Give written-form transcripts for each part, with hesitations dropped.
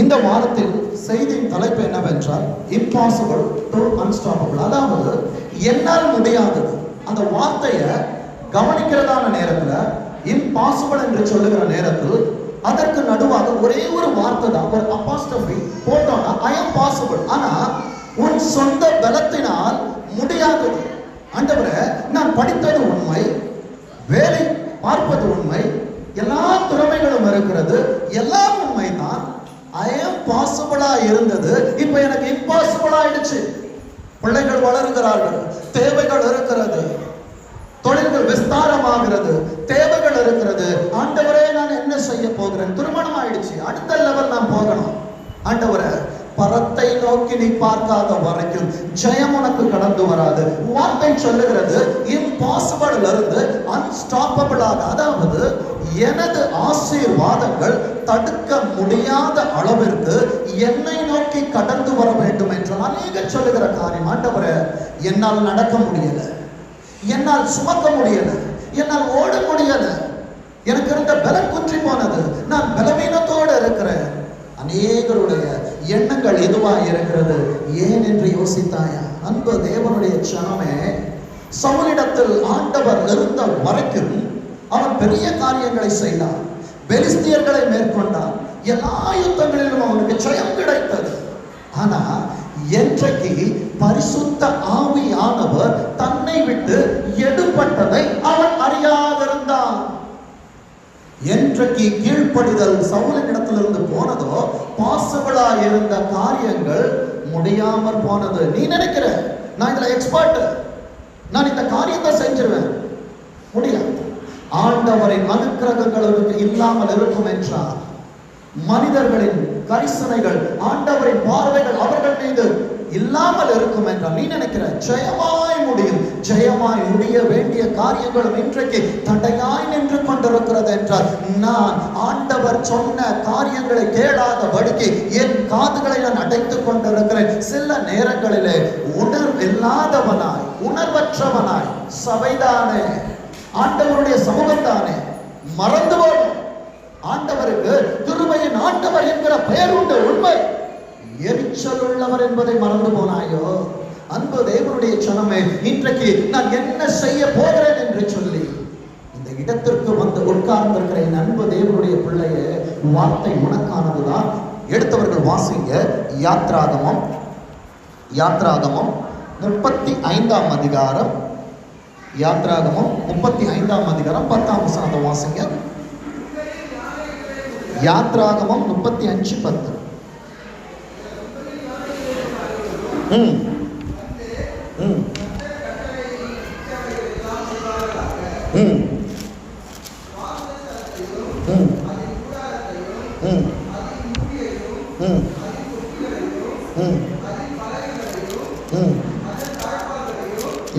இந்த வாரத்தில் செய்தியின் தலைப்பு என்னவென்றால் இம்பாசிபிள் டு அன்ஸ்டாப்பபிள். அதாவது என்னால் முடியாதது. அந்த வார்த்தையை கவனிக்கிறதான நேரத்தில் இம்பாசிபிள் என்று சொல்லுகிற நேரத்தில் அதற்கு நடுவாக ஒரே ஒரு வார்த்தை தான், ஒரு அப்பாஸ்ட்ரோபி போட்டோம்னா ஐ அம் பாசிபிள். ஆனா உன் சொந்த பலத்தினால் முடியாதது. ஆண்டவரே, நான் படித்தது உண்மை, வேலை பார்ப்பது உண்மை, எல்லா திறமைகளும் இருக்கிறது, எல்லாம் உண்மைதான். ஐ அம் பாசிபிளா இருந்தது, இப்ப எனக்கு இம்பாசிபிள் ஆயிடுச்சு. பிள்ளைகள் வளர்கிறார்கள், தேவைகள் இருக்கிறது, தொழில்கள் விஸ்தாரமாகிறது, தேவைகள் இருக்கிறது. ஆண்டவரே, நான் என்ன செய்ய போகிறேன்? திருமணம் ஆயிடுச்சு, அடுத்த லெவல் நான் போகணும். ஆண்டவரே, பரத்தை நோக்கி நீ பார்க்காத வரைக்கும் ஜெயம் உனக்கு கடந்து வராது. வார்த்தை சொல்லுகிறது இம்பாசிபிள் இருந்து அன்ஸ்டாப்பபிள் ஆக, அதாவது எனது ஆசீர்வாதங்கள் தடுக்க முடியாத அளவிற்கு என்னை நோக்கி கடந்து வர வேண்டும் என்று அநேக சொல்லுகிற காரியம். ஆண்டவரே, என்னால் நடக்க முடியல, என்னால் சுமக்க முடியல, என்னால் ஓட முடியல, எனக்கு இருந்த பலம் குன்றி போனது, நான் பலவீனத்தோடு இருக்கிறேன். அநேகருடைய எண்ணங்கள் எதுவாக இருக்கிறது? ஏன் என்று யோசித்தாயா? அன்பு தேவனுடைய சனமே, சவுலிடத்தில் ஆண்டவர் இருந்த வரைக்கும் அவன் பெரிய காரியங்களை செய்தான், பெலிஸ்தியர்களை மேற்கொண்டான், எல்லா யுத்தங்களிலும் அவனுக்கு ஜெயம் கிடைத்தது. ஆனா என்றைக்கு பரிசுத்த ஆவியானவர் தன்னை விட்டு எடுபட்டதை அவன் அறியாதிருந்தான், என்றைக்கு கீழ்ப்படிதல் சவுலின் இடத்திலிருந்து போனதோ, பாசிபிளா இருந்த காரியங்கள் முடியாமல் போனது. நீ நினைக்கிற நான் இதுல எக்ஸ்பர்ட், நான் இந்த காரியத்தை செஞ்சிருவேன், முடியாது. ஆண்டவரின் அனுக்கிரகங்களுக்கு இல்லாமல் இருக்கும் என்றால், மனிதர்களின் கரிசனைகள், ஆண்டவரின் பார்வைகள் அவர்கள் மீது இல்லாமல் இருக்கும் என்றால், நீ நினைக்கிற ஜெயமாய் முடியும், ஜெயமாய் முடிய வேண்டிய காரியங்களும் இன்றைக்கு தடையாய் நின்று கொண்டிருக்கிறது என்றால், நான் ஆண்டவர் சொன்ன காரியங்களை கேளாதபடிக்கு என் காதுகளை நான் அடைத்துக் கொண்டிருக்கிறேன். சில நேரங்களிலே உணர்வில்லாதவனாய், உணர்வற்றவனாய், சபைதானே, ஆண்டவருடைய சமூகத்தானே மறந்து போடும். ஆண்டவருக்கு கிருபையின் ஆண்டவர் என்கிற பெயர் உண்டு, உண்மை. எரிச்சல் உள்ளவர் என்பதை மறந்து போனாயோ? அன்பு தேவனுடைய சனமே, இன்றைக்கு நான் என்ன செய்ய போகிறேன் என்று சொல்லி இந்த இடத்திற்கு வந்து உட்கார்ந்திருக்கிற என் அன்பு தேவனுடைய பிள்ளையே, வார்த்தை உனக்கானதுதான். எடுத்தவர்கள் வாசிங்க. யாத்ராகமம் 35ஆம் அதிகாரம், யாத்ராகமம் 35ஆம் அதிகாரம் 10ஆம் வசனத்தை வாசிங்க. யாத்ராகமம் 35:10.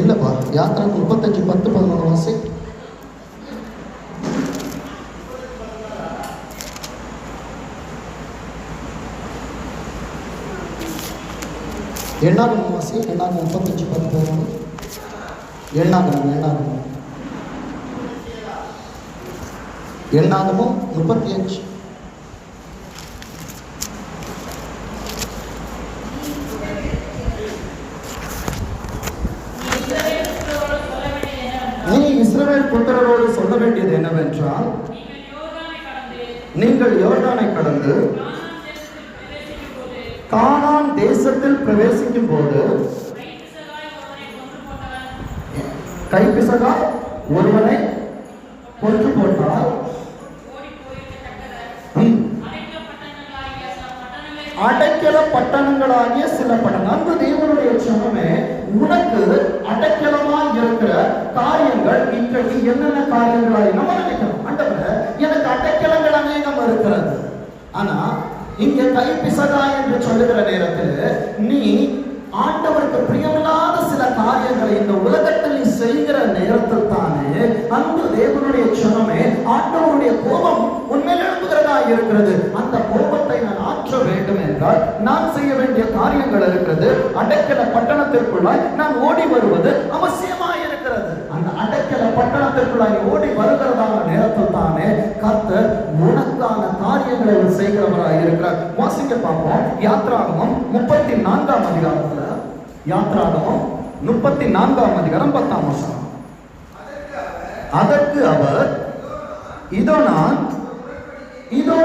இல்லப்பா, யாத்ராகமம் 35:10-11 வாசி. எண்ணாகமம் வாசி. எண்ணாகமம் 35:10. எண்ணாகமம் 35. நீ இஸ்ரவேல் புத்திரரோடு சொல்ல வேண்டியது என்னவென்றால், நீங்கள் யோர்தானை கடந்து கானான் தேசத்தில் பிரவேசிக்கும் போது கைப்பிசகாய் ஒருவனை கொன்று போட்டால் அடைக்கல பட்டணங்களாகிய சில பட்டணங்கள். அன்பு தேவனுடைய சனமே, உனக்கு அடைக்கலமாய் இருக்கிற காரியங்கள் இன்றைக்கு என்னென்ன காரியங்களாய் நம்ம நினைக்கணும்? ஆண்டவரே, எனக்கு அடைக்கலங்கள் அநேகம் இருக்கிறது. ஆனா இங்கே கைப்பிசகாய் என்று சொல்லுகிற நேரத்தில் நீ ஆண்டவருக்கு பிரியமில்லாத சில காரியங்களை இந்த உலகத்தில் நீ செய்கிற நேரத்தில் தானே அன்பு தேவனுடைய சனமே, ஆண்டவருடைய கோபம் உண்மையில் எழுப்புகிறதா இருக்கிறது. அந்த கோபத்தை நான் ஆற்ற வேண்டும் என்றால் நான் செய்ய வேண்டிய காரியங்கள் இருக்கிறது. அடைக்கல பட்டணத்திற்குள்ளாய் நான் ஓடி வருவது அவசியமாக இருக்கிறது. அந்த அடைக்கல அடைக்கல பட்டணத்திற்குள்ளாய் ஓடி வருகிறதான நேரத்தில் தானே கர்த்தர் உனக்கான காரியங்களை செய்கிறவராய் இருக்கிறார். வாசிக்க பார்ப்போம். யாத்ராகமம் 34ஆம் அதிகாரத்துல, யாத்ராகமம் 34ஆம் அதிகாரம் 10ஆம் வசனம். அதற்கு அவர், இதோ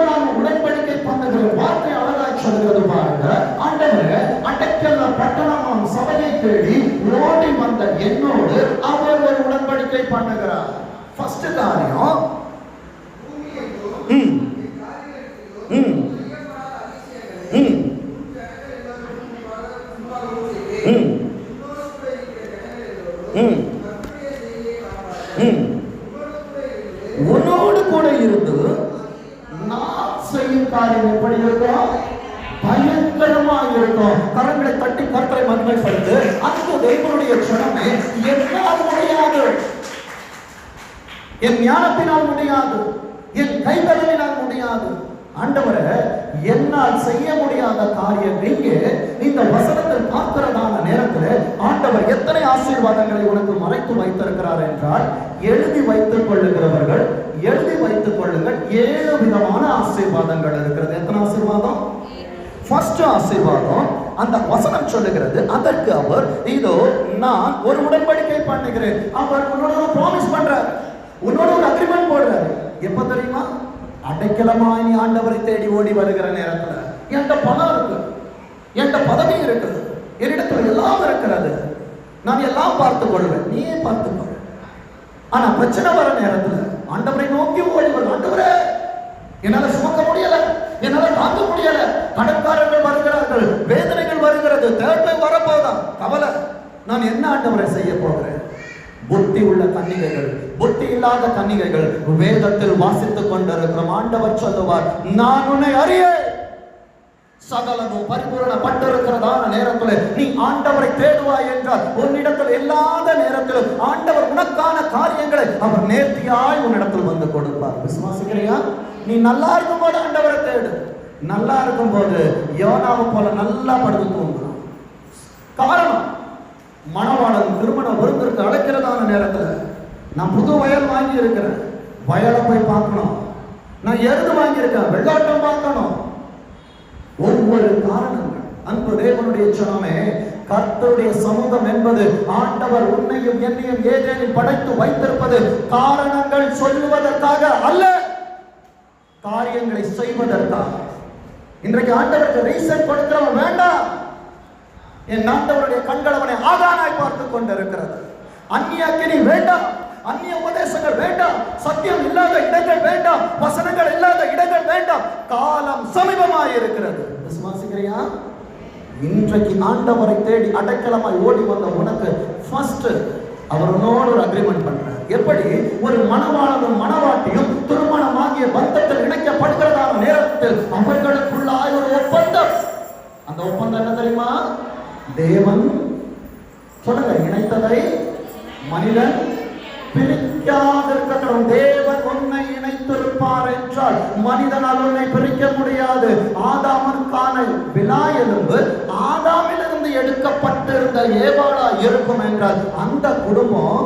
நான் உடன்படிக்கை பண்ணுகிற வார்த்தை அழகாய் சொல்கிறது பாருங்க. ஆண்டவரே, அடைக்கல பட்டணமாம் சபையை தேடி ஓடி வந்த என்னோடு அவர் ஒரு உடன்படிக்கை பண்ணுகிறார். ஃபர்ஸ்ட் காரியம், உன்னோடு கூட இருந்து நான் செய்யும் காரியம் எப்படி இருக்கும்? பயங்கரமாக இருக்கும். கரங்களை தட்டி கர்த்தரை மகிமைப்படுத்து. அந்த தேவனுடைய க்ஷணமே என்னால் முடியாது, என் ஞானத்தினால் முடியாது, என் கைகளினால் முடியாது. ஆண்டவரே, என்னால் செய்ய முடியாத காரியம் நீங்க இந்த வசனத்தில் பார்க்கிறதான நேரத்தில் ஆண்டவர் எத்தனை ஆசீர்வாதங்களை உனக்கு மறைத்து வைத்திருக்கிறார் என்றால், எழுதி வைத்துக் கொள்ளுகிறவர்கள் எழுதி வைத்துக் கொள்ளுங்கள். 7 விதமான ஆசீர்வாதங்கள் இருக்கிறது. எத்தனை ஆசீர்வாதம்? ஃபர்ஸ்ட் ஆசீர்வாதம், அந்த வசனம் சொல்லுகிறது, அதற்கு அவர், இதோ நான் ஒரு உடன்படிக்கை பண்ணுகிறேன். அவர் உன்னோட ஒரு ப்ராமிஸ் பண்றார், உன்னோட ஒரு அக்ரிமெண்ட் போடுறாரு. எப்ப தெரியுமா? அடைக்கலமாய் நீ ஆண்டவரை தேடி ஓடி வருகிற நேரத்துல. என்கிட்ட பணம் இருக்கு, என்கிட்ட பதவி இருக்குது, என்னிடத்துல எல்லாம் இருக்கிறது, நான் எல்லாம் பார்த்துக் கொள்வேன், நீயே பார்த்துக்கொள். ஆனா பிரச்சனை வர நேரத்துல ஆண்டவரை நோக்கி ஓடி வரும். ஆண்டவரே, என்னால சுமக்க முடியல, என்னால தாங்க முடியல, கடன்காரர்கள் வருகிறார்கள், வேதனைகள் வருகிறது, தேவை வரப்போதான், கவலை, நான் என்ன ஆண்டவரை செய்ய போகிறேன்? புத்தி உள்ள கன்னிகைகள், புத்தி இல்லாத கன்னிகைகள் வேதத்தில் வாசித்துக் கொண்டிருக்கிறோம். ஆண்டவர் சொல்லுவார், நான் உன்னை அறிய, சகலமும் பரிபூரணப்பட்டிருக்கிறதான நேரத்தில் நீ ஆண்டவரை தேடுவாய் என்றால், உன்னிடத்தில் இல்லாத நேரத்தில் ஆண்டவர் உனக்கான காரியங்களை அவர் நேர்த்தியாய் உன்னிடத்தில் வந்து கொடுப்பார். விசுவாசிக்கிறியா? நீ நல்லா இருக்கும் போது ஆண்டவரை தேடு. நல்லா இருக்கும் போது யோனாவை போல நல்லா படுத்து தூங்குறான். காரணம், மணவாளன் திருமண விருந்திற்கு அழைக்கிறதான நேரத்தில் நான் புது வயல் வாங்கி இருக்கிறேன், வயலை போய் பார்க்கணும். நான் எருது வாங்கியிருக்கேன், வெள்ளாட்டம் பார்க்கணும். ஒவ்வொரு காரணங்கள். அன்பு தேவனுடைய ஜனமே, கர்த்தருடைய சமூகம் என்பது ஆண்டவர் உன்னையும் என்னையும் ஏதேனும் படைத்து வைத்திருப்பது காரணங்கள் சொல்லுவதற்காக அல்ல, காரியங்களை செய்வதற்காக. இன்றைக்கு ஆண்டவருக்கு ரீசன் கொடுக்கிறவன் வேண்டாம். என் ஆண்டவருடைய கண்கள் அவனை ஆகானாய் பார்த்துக் கொண்டிருக்கிறது. அந்நிய அக்கினி வேண்டாம், அந்நிய உபதேசங்கள் வேண்டாம், சத்தியம் இல்லாத இடங்கள் வேண்டாம், வசனங்கள் இல்லாத இடங்கள் வேண்டாம். காலம் சமீபமாய் இருக்கிறது. விசுவாசிக்கிறியா? இன்றைக்கு ஆண்டவரை தேடி அடைக்கலமாய் ஓடி வந்த உனக்கு ஃபர்ஸ்ட் அவரோடு ஒரு அக்ரிமெண்ட் பண்றார். எப்படி ஒரு மணவாளனும் மணவாட்டியும் திருமணமாகிய பந்தத்தில் இணைக்கப்படுகிறதான நேரத்தில் அவர்களுக்குள்ளாய் ஒரு ஒப்பந்தம். அந்த ஒப்பந்தம் என்ன தெரியுமா? தேவன் சொல்லுங்க, இணைத்ததை மனிதன் பிரிக்காதிருக்கட்டும். தேவன் உன்னை இணைத்திருப்பார் என்றால் மனிதனால் உன்னை பிரிக்க முடியாது. ஆதாமுக்கான விலா எலும்பு ஆதாமிலிருந்து எடுக்கப்பட்டிருந்த ஏவாளா இருக்கும் என்றால் அந்த குடும்பம்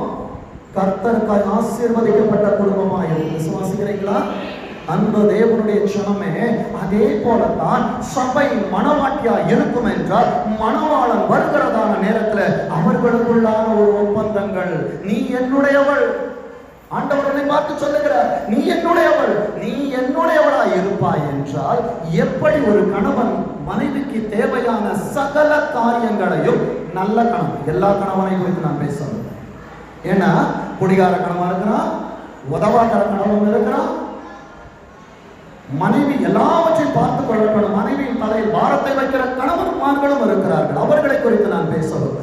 கர்த்தருக்காய் ஆசீர்வதிக்கப்பட்ட குடும்பமாக இருக்கும். விசுவாசிக்கிறீங்களா? அந்த தேவனுடைய க்ஷணமே அதே போலத்தான் சபை மணவாட்டியா இருக்கும் என்றால் மணவாளன் வருகிறதான நேரத்தில் அவர்களுக்குள்ளான ஒரு ஒப்பந்தங்கள். நீ என்னுடையவள், ஆண்டவரை பார்த்து சொல்லுகிறார், நீ என்னுடையவள், நீ என்னுடையவளா இருப்பாய் என்றால் எப்படி ஒரு கணவன் மனைவிக்கு தேவையான சகல காரியங்களையும், நல்ல கணவன், எல்லா கணவனையும் குறித்து நான் பேசணும். ஏன்னா குடிகார கணவன் இருக்கிறான், உதவாக்கிற கணவன் இருக்கிறான். மனைவி எல்லாவற்றையும் பார்த்துக் கொள்ளப்படும். மனைவியின் தலையில் பாரத்தை வைக்கிற கணவன்மார்களும் இருக்கிறார்கள். அவர்களை குறித்து நான் பேசவில்லை.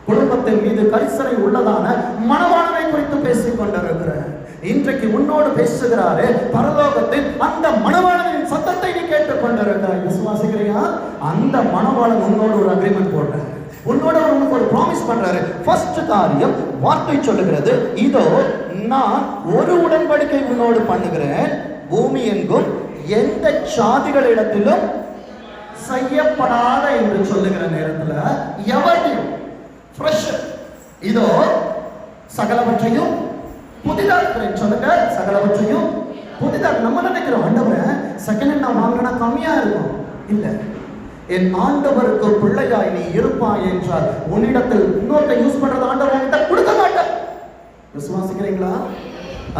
குடும்பத்தின் மீது கரிசனை உள்ளதான மணவாளனை குறித்து பேசிக் கொண்டிருக்கிறேன். இன்றைக்கு உன்னோடு பேசுகிறாரே பரலோகத்தில் அந்த மணவாளனின் சத்தத்தை நீ கேட்டுக் கொண்டிருக்கிறாய். விசுவாசிக்கிறியா? அந்த மணவாளன் உன்னோடு ஒரு அக்ரிமெண்ட் போடுறாரு, உன்னோட உனக்கு ஒரு ப்ராமிஸ் பண்றாரு. ஃபர்ஸ்ட் காரியம், வார்த்தை சொல்லுகிறது, இதோ நான் ஒரு உடன்படிக்கை உன்னோடு பண்ணுகிறேன், பூமி எங்கும் எந்த சாதிகளிடத்திலும் செய்யப்படாத என்று சொல்லுகிற நேரத்தில் எவரையும் இதோ சகலவற்றையும் புதிதாக்குறேன். சொல்லுங்க, சகலவற்றையும் புதிதாக. நம்ம நினைக்கிறோம் ஆண்டவரை செகண்ட் ஹேண்ட் நான் வாங்கினா கம்மியா இருக்கும். இல்ல, என் ஆண்டவருக்கு பிள்ளையாய் நீ இருப்பாய் என்றால் உன்னிடத்தில் இன்னொருத்த யூஸ் பண்றது ஆண்டவர் கொடுக்க மாட்டார். விசுவாசிக்கிறீங்களா?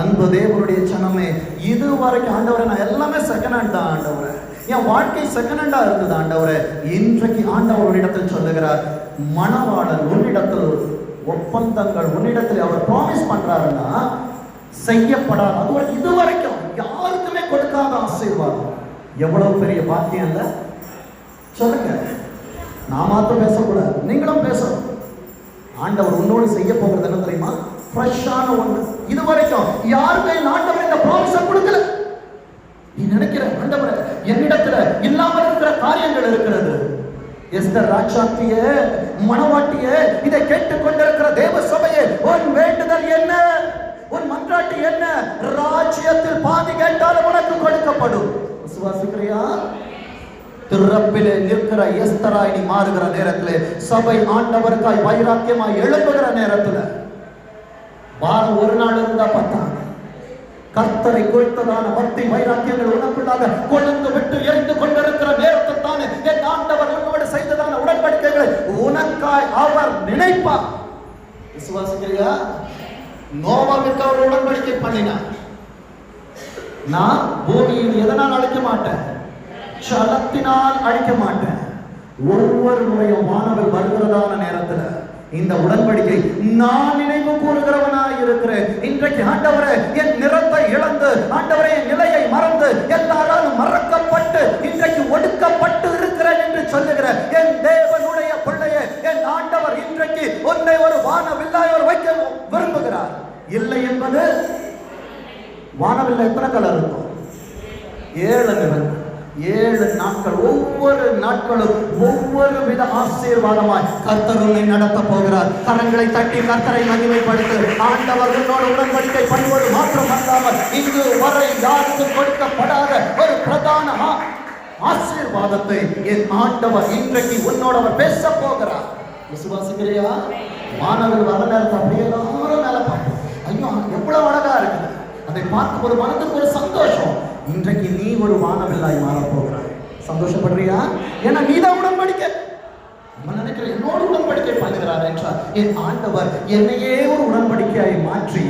அன்பு தேவனுடைய சனமே, இதுவரைக்கும் ஆண்டவரை நான் எல்லாமே செகண்ட் ஹேண்ட் தான் ஆண்டவரை, என் வாழ்க்கை செகண்ட் ஹேண்டா இருந்தது ஆண்டவரை. இன்றைக்கு ஆண்டவர் உன்னிடத்தில் சொல்லுகிறார், மணவாளன் உன்னிடத்தில் ஒப்பந்தங்கள் உன்னிடத்தில் அவர் ப்ராமிஸ் பண்றாருன்னா செய்யப்படாது. அது இதுவரைக்கும் யாருக்குமே கொடுக்காத ஆசீர்வாதம். எவ்வளவு பெரிய பாக்கியம் இல்ல? சொல்லுங்க. நான் மாத்திரம் பேசக்கூடாது, நீங்களும் பேசணும். ஆண்டவர் உன்னோடு செய்ய போகிறது என்ன தெரியுமா? ஃப்ரெஷ்ஷான ஒன்று. இதுவரைக்கும் யாருமே ஆண்டவர் இந்த ப்ராமிஸை கொடுக்கல. நீ நினைக்கிற ஆண்டவரே என்னிடத்துல இல்லாமல் இருக்கிற காரியங்கள் இருக்கிறது. எஸ்தர் ராஜாத்திய மணவாட்டிய இதை கேட்டுக் கொண்டிருக்கிற தேவ சபையே, உன் வேண்டுதல் என்ன? உன் மன்றாட்டு என்ன? ராஜ்யத்தில் பாதி கேட்டாலும் உனக்கு கொடுக்கப்படும். விசுவாசிக்கிறியா? திறப்பிலே நிற்கிற எஸ்தராய் நீ மாறுகிற நேரத்திலே, சபை ஆண்டவருக்காய் வைராக்கியமாய் எழுப்புகிற நேரத்தில், வாரம் ஒரு நாள் இருந்தா பத்தாது. கர்த்தரை குறித்ததான பக்தி வைராக்கியங்கள் உனக்குள்ளாக கொழுந்து விட்டு எரிந்து கொண்டிருக்கிற நேரத்தில் தானே என் ஆண்டவர் உன்னோடு செய்ததான உடன்படிக்கைகளை உனக்காய் அவர் நினைப்பார். விசுவாசிக்கிறியா? நோவாவிற்கு அவர் உடன்படிக்கை பண்ணினார். நான் பூமியில் எதனால் அழிக்க மாட்டேன், சலத்தினால் அழிக்க மாட்டேன். ஒவ்வொரு முறையும் வானவில் வருகிறதான நேரத்தில் இந்த உடன்படிக்கை நான் நினைவு கூறுகிறவனாய் இருக்கிறேன். இன்றைக்கு ஆண்டவரே என் நிறத்தை இழந்து, ஆண்டவரே என் நிலையை மறந்து, எல்லாராலும் மறக்கப்பட்டு இன்றைக்கு ஒடுக்கப்பட்டு இருக்கிறேன் என்று சொல்லுகிற என் தேவனுடைய பிள்ளையே, என் ஆண்டவர் இன்றைக்கு உன்னை ஒரு வானவில்லாய் வைக்க விரும்புகிறார். இல்லை என்பது வானவில்லை எத்தனை கலர் இருக்கும்? 7 நிறங்கள், 7 நாட்கள். ஒவ்வொரு நாட்களும் ஒவ்வொரு வித ஆசீர்வாதமாய் கர்த்தர் உன்னை நடத்த போகிறார். கரங்களை தட்டி கர்த்தரை மகிமைப்படுத்து. ஆண்டவர் உன்னோடு உடன்படிக்கை பண்ணுவது மாத்திரம் அல்லாமல் இங்கு வரை யாருக்கும் கொடுக்கப்படாத ஒரு பிரதான ஆசீர்வாதத்தை என் ஆண்டவர் இன்றைக்கு உன்னோட அவர் பேச போகிறார். விசுவாசிக்கிறியா? மாணவர்கள் வர நேரத்தை அப்படியே எல்லாரும் மேல பார்ப்போம். ஐயோ எவ்வளவு அழகா இருக்குது, அதை பார்க்கும் ஒரு மனதுக்கு ஒரு சந்தோஷம். இன்றைக்கு நீ ஒரு வானவில்லாய் மாற போகிறாய். சந்தோஷப்படுறியா? ஏன்னா நீதான் உடன்படிக்கை. நம்ம நினைக்கிற என்னோடு உடன்படிக்கை பண்ணுகிறார் என்றால் என் ஆண்டவர் என்னையே ஒரு உடன்படிக்கையை மாற்றி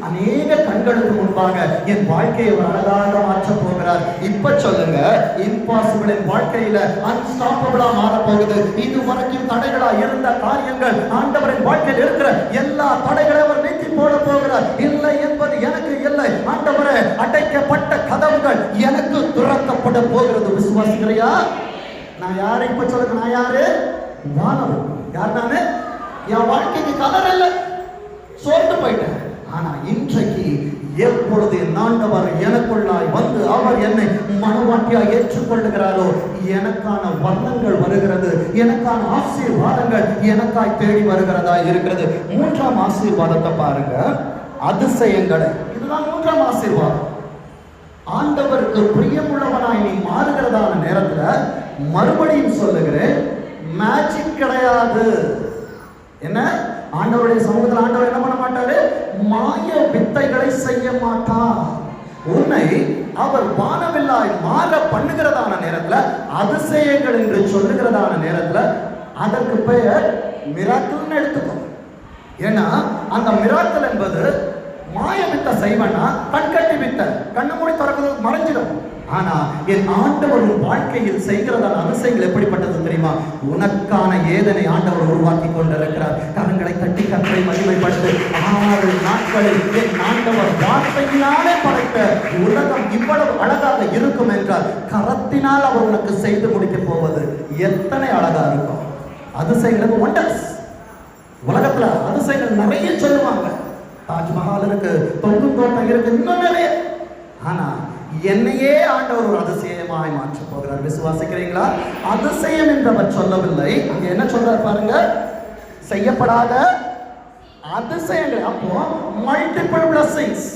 அநேக கண்களுக்கு முன்பாக என் வாழ்க்கையை ஒரு அழகாக மாற்ற போகிறார். இப்ப சொல்லுங்க, இம்பாசிபிள் என் வாழ்க்கையில அன்ஸ்டாப்பபிளா மாற போகுது. இதுவரைக்கும் தடைகளா இருந்த காரியங்கள் ஆண்டவரின் வாழ்க்கையில் இருக்கிற எல்லா தடைகளை அவர் நீக்கி போட போகிறார். இல்லை என்பது எனக்கு இல்லை. ஆண்டவரே அடைக்கப்பட்ட கதவுகள் எனக்கு திறக்கப்பட போகிறது. விசுவாசிக்கிறியா? நான் யாரு? இப்ப சொல்லுங்க, நான் யாரு? வானவன். யார் நானு? என் வாழ்க்கைக்கு கலர் இல்லை, சோர்ந்து போயிட்டேன். ஆனா இன்றைக்கு எப்பொழுது என் ஆண்டவர் எனக்குள்ளாய் வந்து அவர் என்னை மனவாட்டியாய் ஏற்றுக்கொள்ளுகிறாரோ, எனக்கான வர்ணங்கள் வருகிறது, எனக்கான ஆசீர்வாதங்கள் எனக்காய் தேடி வருகிறதா இருக்கிறது. 3ஆம் ஆசீர்வாதத்தை பாருங்க, அதிசயங்களை. இதுதான் 3ஆம் ஆசீர்வாதம். ஆண்டவருக்கு பிரியமுள்ளவனாய் நீ மாறுகிறதான நேரத்துல மறுபடியும் சொல்லுகிறேன், மேஜிக் கிடையாது. என்ன? ஆண்டவருடைய சமூகத்தில் ஆண்டவர் என்ன பண்ண மாட்டாரு? மாய வித்தைகளை செய்ய மாட்டார். உன்னை அவர் வானவில்லாய் மாற பண்ணுகிறதான நேரத்துல, அதிசயங்கள் என்று சொல்லுகிறதான நேரத்துல அதற்கு பெயர் மிராக்கிள்னு எடுத்துக்கோ. ஏன்னா அந்த மிராக்கிள் என்பது மாய வித்தை செய்வனா கண்கட்டி வித்தை, கண்ணு மூடி திறக்கிறது மறைஞ்சிடும். ஆனா என் ஆண்டவர் வாழ்க்கையில் செய்கிறதான அதிசயங்கள் எப்படிப்பட்டது தெரியுமா? உனக்கான ஏதனை ஆண்டவர் உருவாக்கி கொண்டிருக்கிறார். கரங்களை தட்டி கர்த்தரை மகிமைப்படுத்து. 6 நாட்களில் என் ஆண்டவர் வார்த்தையினாலே படைத்த உலகம் இவ்வளவு அழகாக இருக்கும் என்றால் கரத்தினால் அவர் உனக்கு செய்து முடிக்க போவது எத்தனை அழகா இருக்கும். அதிசயங்கள், ஒண்டர்ஸ். உலகத்துல அதிசயங்கள் நிறைய சொல்லுவாங்க. தாஜ்மஹால் இருக்கு, தொங்கும் தோட்டம் இருக்கு, இன்னும் நிறைய. ஆனா என்னையே ஆண்டவர் ஒரு அதிசயமாய் மாற்ற போகிறார். விசுவாசிக்கிறீங்களா? அதிசயம் என்றவர் சொல்லவில்லை, அங்க என்ன சொல்றார் பாருங்க, செய்யப்படாத அதிசயங்கள். அப்போ மல்டிபிள் பிளஸிங்ஸ்,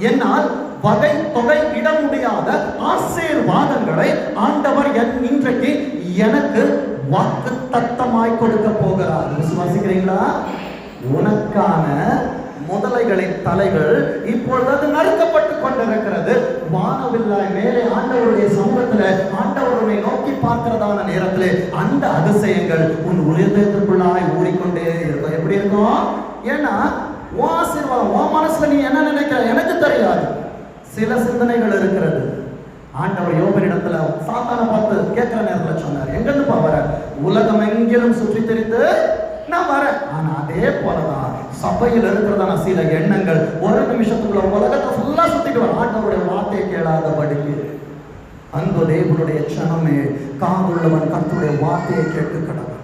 என்னால் வகை தொகை இட முடியாத ஆசீர்வாதங்களை ஆண்டவர் இன்றைக்கு எனக்கு வாக்கு தத்தமாய் கொடுக்க போகிறார். விசுவாசிக்கிறீங்களா? உனக்கான முதலைகளின் தலைகள் இப்பொழுது அது நறுக்கப்பட்டு கொண்டிருக்கிறது. வானவில்லாய் மேலே ஆண்டவருடைய சமூகத்துல ஆண்டவருடைய நோக்கி பார்க்கிறதான நேரத்திலே அந்த அதிசயங்கள் உன் உயர்ந்தத்துக்குள்ளாய் ஓடிக்கொண்டே இருக்கும். எப்படி இருக்கும்? ஏன்னா ஆசீர்வாதம் உன் மனசுல நீ என்ன நினைக்கிற எனக்கு தெரியாது. சில சிந்தனைகள் இருக்கிறது. ஆண்டவர் யோபனிடத்துல சாத்தானை பார்த்து கேட்கிற நேரத்துல சொன்னார், எங்கிருந்து வர? உலகம் எங்கிலும் சுற்றி திரிந்து நான் வரேன். ஆனா அதே போலதான் சபையில் இருக்கிறதான சில எண்ணங்கள் ஒரு நிமிஷத்துக்குள்ள உலகத்தை ஃபுல்லா சுத்திட்டு வர ஆண்டவருடைய வார்த்தையை கேளாதபடிக்கு. அன்பு தேவனுடைய க்ஷணமே, காதுள்ளவன் கர்த்தருடைய வார்த்தையை கேட்டு கடவுள்.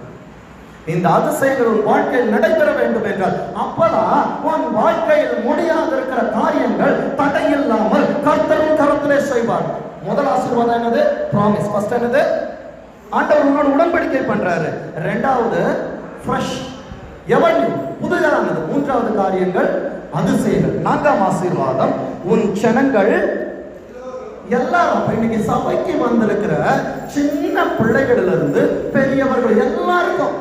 இந்த அதிசயங்கள் உன் வாழ்க்கையில் நடைபெற வேண்டும் என்றால் அப்பதான் உன் வாழ்க்கையில் முடியாது இருக்கிற காரியங்கள் தடையில்லாமல் கர்த்தரின் கரத்திலே செய்வார். முதல் ஆசீர்வாதம் என்னது? ப்ராமிஸ். ஃபர்ஸ்ட் என்னது? ஆண்டவர் உன்னோட உடன்படிக்கை பண்றாரு. ரெண்டாவது ஃப்ரெஷ் எவன்யூ, புதுதானது. மூன்றாவது காரியங்கள் அதிசயங்கள். நான்காம் ஆசீர்வாதம் உன் ஜனங்கள் எல்லாரும். இன்னைக்கு சபைக்கு வந்திருக்கிற சின்ன பிள்ளைகளிலிருந்து பெரியவர்கள் எல்லாருக்கும்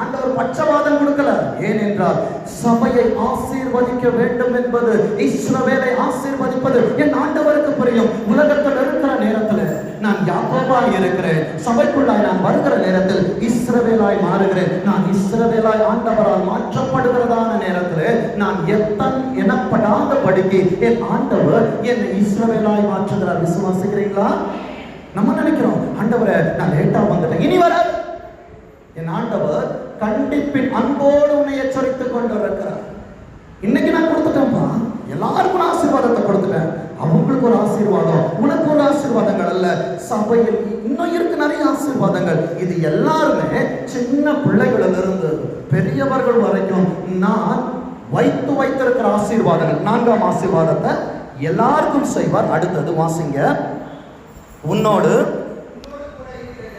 ஆண்டவர் பட்சவாதம் கொடுக்கல. ஏனென்றால் சபையை ஆசீர்வதிக்க வேண்டும் என்பது, இஸ்ரவேலை ஆசீர்வதிப்பது என் ஆண்டவருக்கு புரியும். உலகத்தில் இருக்கிற நேரத்தில் நான் யாக்கோபாய் இருக்கிறேன், சபைக்குள்ளாய் நான் வருகிற நேரத்தில் இஸ்ரவேலாய் மாறுகிறேன். நான் இஸ்ரவேலாய் ஆண்டவரால் மாற்றப்படுகிறதான நேரத்தில் நான் எனப்படாத படிக்கு என் ஆண்டவர் என்னை இஸ்ரவேலாய் மாற்றுகிறார். விசுவாசிக்கிறீங்களா? நம்ம நினைக்கிறோம் ஆண்டவரை நான் லேட்டா வந்துட்டேன், இனி வராது. என் ஆண்டவர் கண்டிப்பின் அன்போடு உன்னை எச்சரித்துக் கொண்டிருக்கிறார். இன்னைக்கு நான் கொடுத்துட்டேன்ப்பா, எல்லாருக்கும் நான் ஆசீர்வாதத்தை கொடுத்துட்டேன். அவங்களுக்கு ஒரு ஆசீர்வாதம், உனக்கு ஒரு ஆசீர்வாதங்கள் அல்ல. சபையில் இன்னும் இருக்கு நிறைய ஆசீர்வாதங்கள். இது எல்லாருமே சின்ன பிள்ளைகளிலிருந்து பெரியவர்கள் வரைக்கும் நான் வைத்திருக்கிற ஆசீர்வாதங்கள். நான்காம் ஆசீர்வாதத்தை எல்லாருக்கும் செய்வார். அடுத்தது வாசிங்க. உன்னோடு